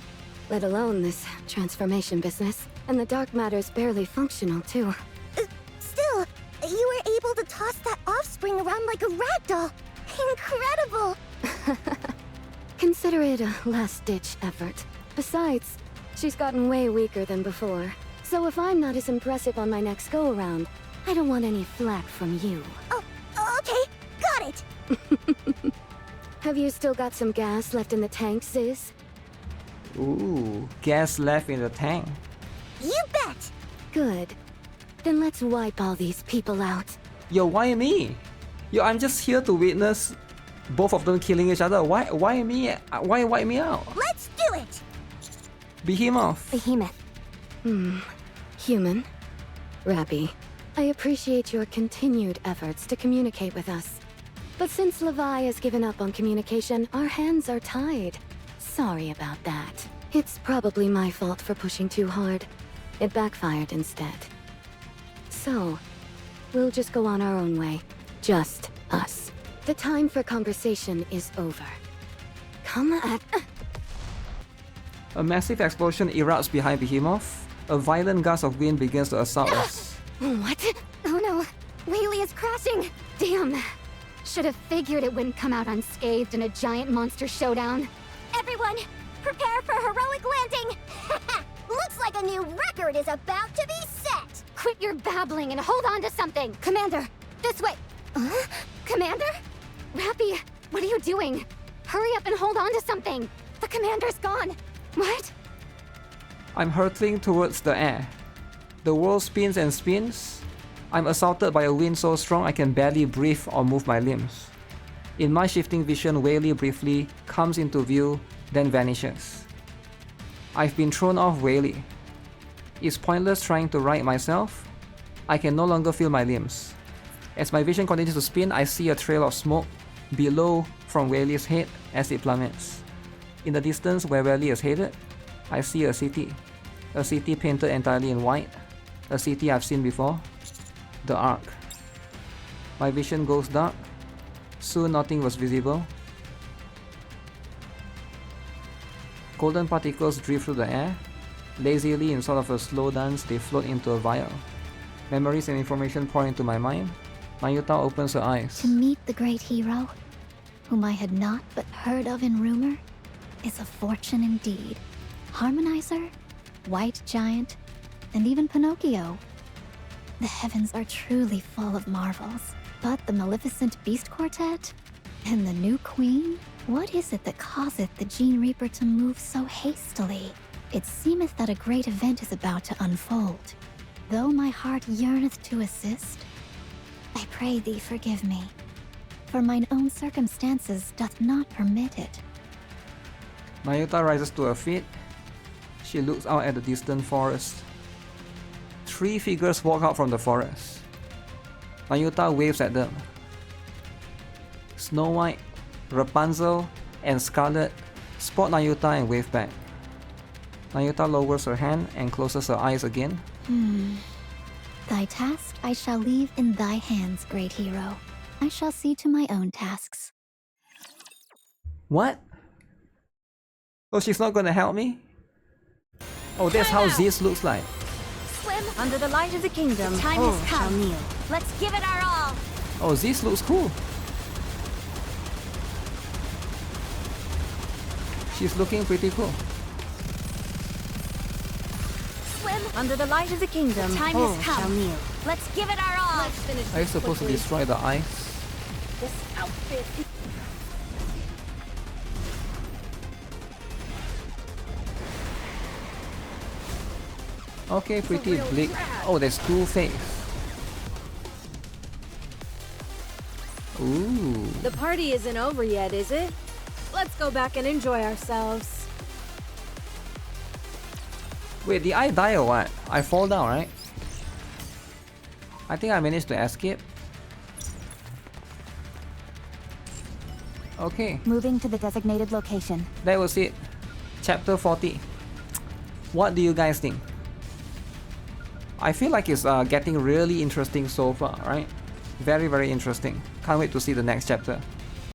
let alone this transformation business. And the dark matter's barely functional, too. Still, you were able to toss that offspring around like a ragdoll. Incredible! Consider it a last-ditch effort. Besides, she's gotten way weaker than before. So if I'm not as impressive on my next go-around, I don't want any flack from you. Oh, okay. Got it! Have you still got some gas left in the tank, Sis? Ooh, gas left in the tank. You bet! Good. Then let's wipe all these people out. Yo, why me? Yo, I'm just here to witness both of them killing each other. Why me? Why wipe me out? Let's do it! Behemoth. Behemoth. Human. Rappy. I appreciate your continued efforts to communicate with us. But since Levi has given up on communication, our hands are tied. Sorry about that. It's probably my fault for pushing too hard. It backfired instead. So, we'll just go on our own way. Just us. The time for conversation is over. Come at... A massive explosion erupts behind Behemoth. A violent gust of wind begins to assault us. What? Oh no, Whaley is crashing! Damn. Should have figured it wouldn't come out unscathed in a giant monster showdown. Everyone, prepare for heroic landing! Looks like a new record is about to be set! Quit your babbling and hold on to something! Commander, this way! Commander? Rappy, what are you doing? Hurry up and hold on to something! The commander's gone! What? I'm hurtling towards the air. The world spins and spins. I'm assaulted by a wind so strong I can barely breathe or move my limbs. In my shifting vision, Whaley briefly comes into view, then vanishes. I've been thrown off Whaley. It's pointless trying to right myself. I can no longer feel my limbs. As my vision continues to spin, I see a trail of smoke below from Whaley's head as it plummets. In the distance where Whaley is headed, I see a city. A city painted entirely in white. A city I've seen before. The Ark. My vision goes dark. Soon nothing was visible. Golden particles drift through the air. Lazily, in sort of a slow dance, they float into a vial. Memories and information pour into my mind. Mayuta opens her eyes. To meet the great hero, whom I had not but heard of in rumor, is a fortune indeed. Harmonizer, White Giant, and even Pinocchio. The heavens are truly full of marvels. But the Maleficent Beast Quartet? And the new queen? What is it that causeth the Gene Reaper to move so hastily? It seemeth that a great event is about to unfold. Though my heart yearneth to assist, I pray thee forgive me, for mine own circumstances doth not permit it. Mayuta rises to her feet. She looks out at the distant forest. 3 figures walk out from the forest. Mayuta waves at them. Snow White, Rapunzel, and Scarlet spot Mayuta and wave back. Mayuta lowers her hand and closes her eyes again. Thy task I shall leave in thy hands, great hero. I shall see to my own tasks. What? Oh, she's not gonna help me? Oh, that's how Zeus looks like. Swim under the light of the kingdom. The time has come. Kneel. Let's give it our all. Oh, Zeus looks cool. She's looking pretty cool. Swim under the light of the kingdom. The time has come. Kneel. Let's give it our all. Let's finish Are you supposed to destroy the ice? this outfit. Okay, pretty bleak. Oh, there's 2 faces. Ooh. The party isn't over yet, is it? Let's go back and enjoy ourselves. Wait, did I die or what? I fall down, right? I think I managed to escape. Okay. Moving to the designated location. That was it. Chapter 40. What do you guys think? I feel like it's getting really interesting so far, right? Very, very interesting. Can't wait to see the next chapter.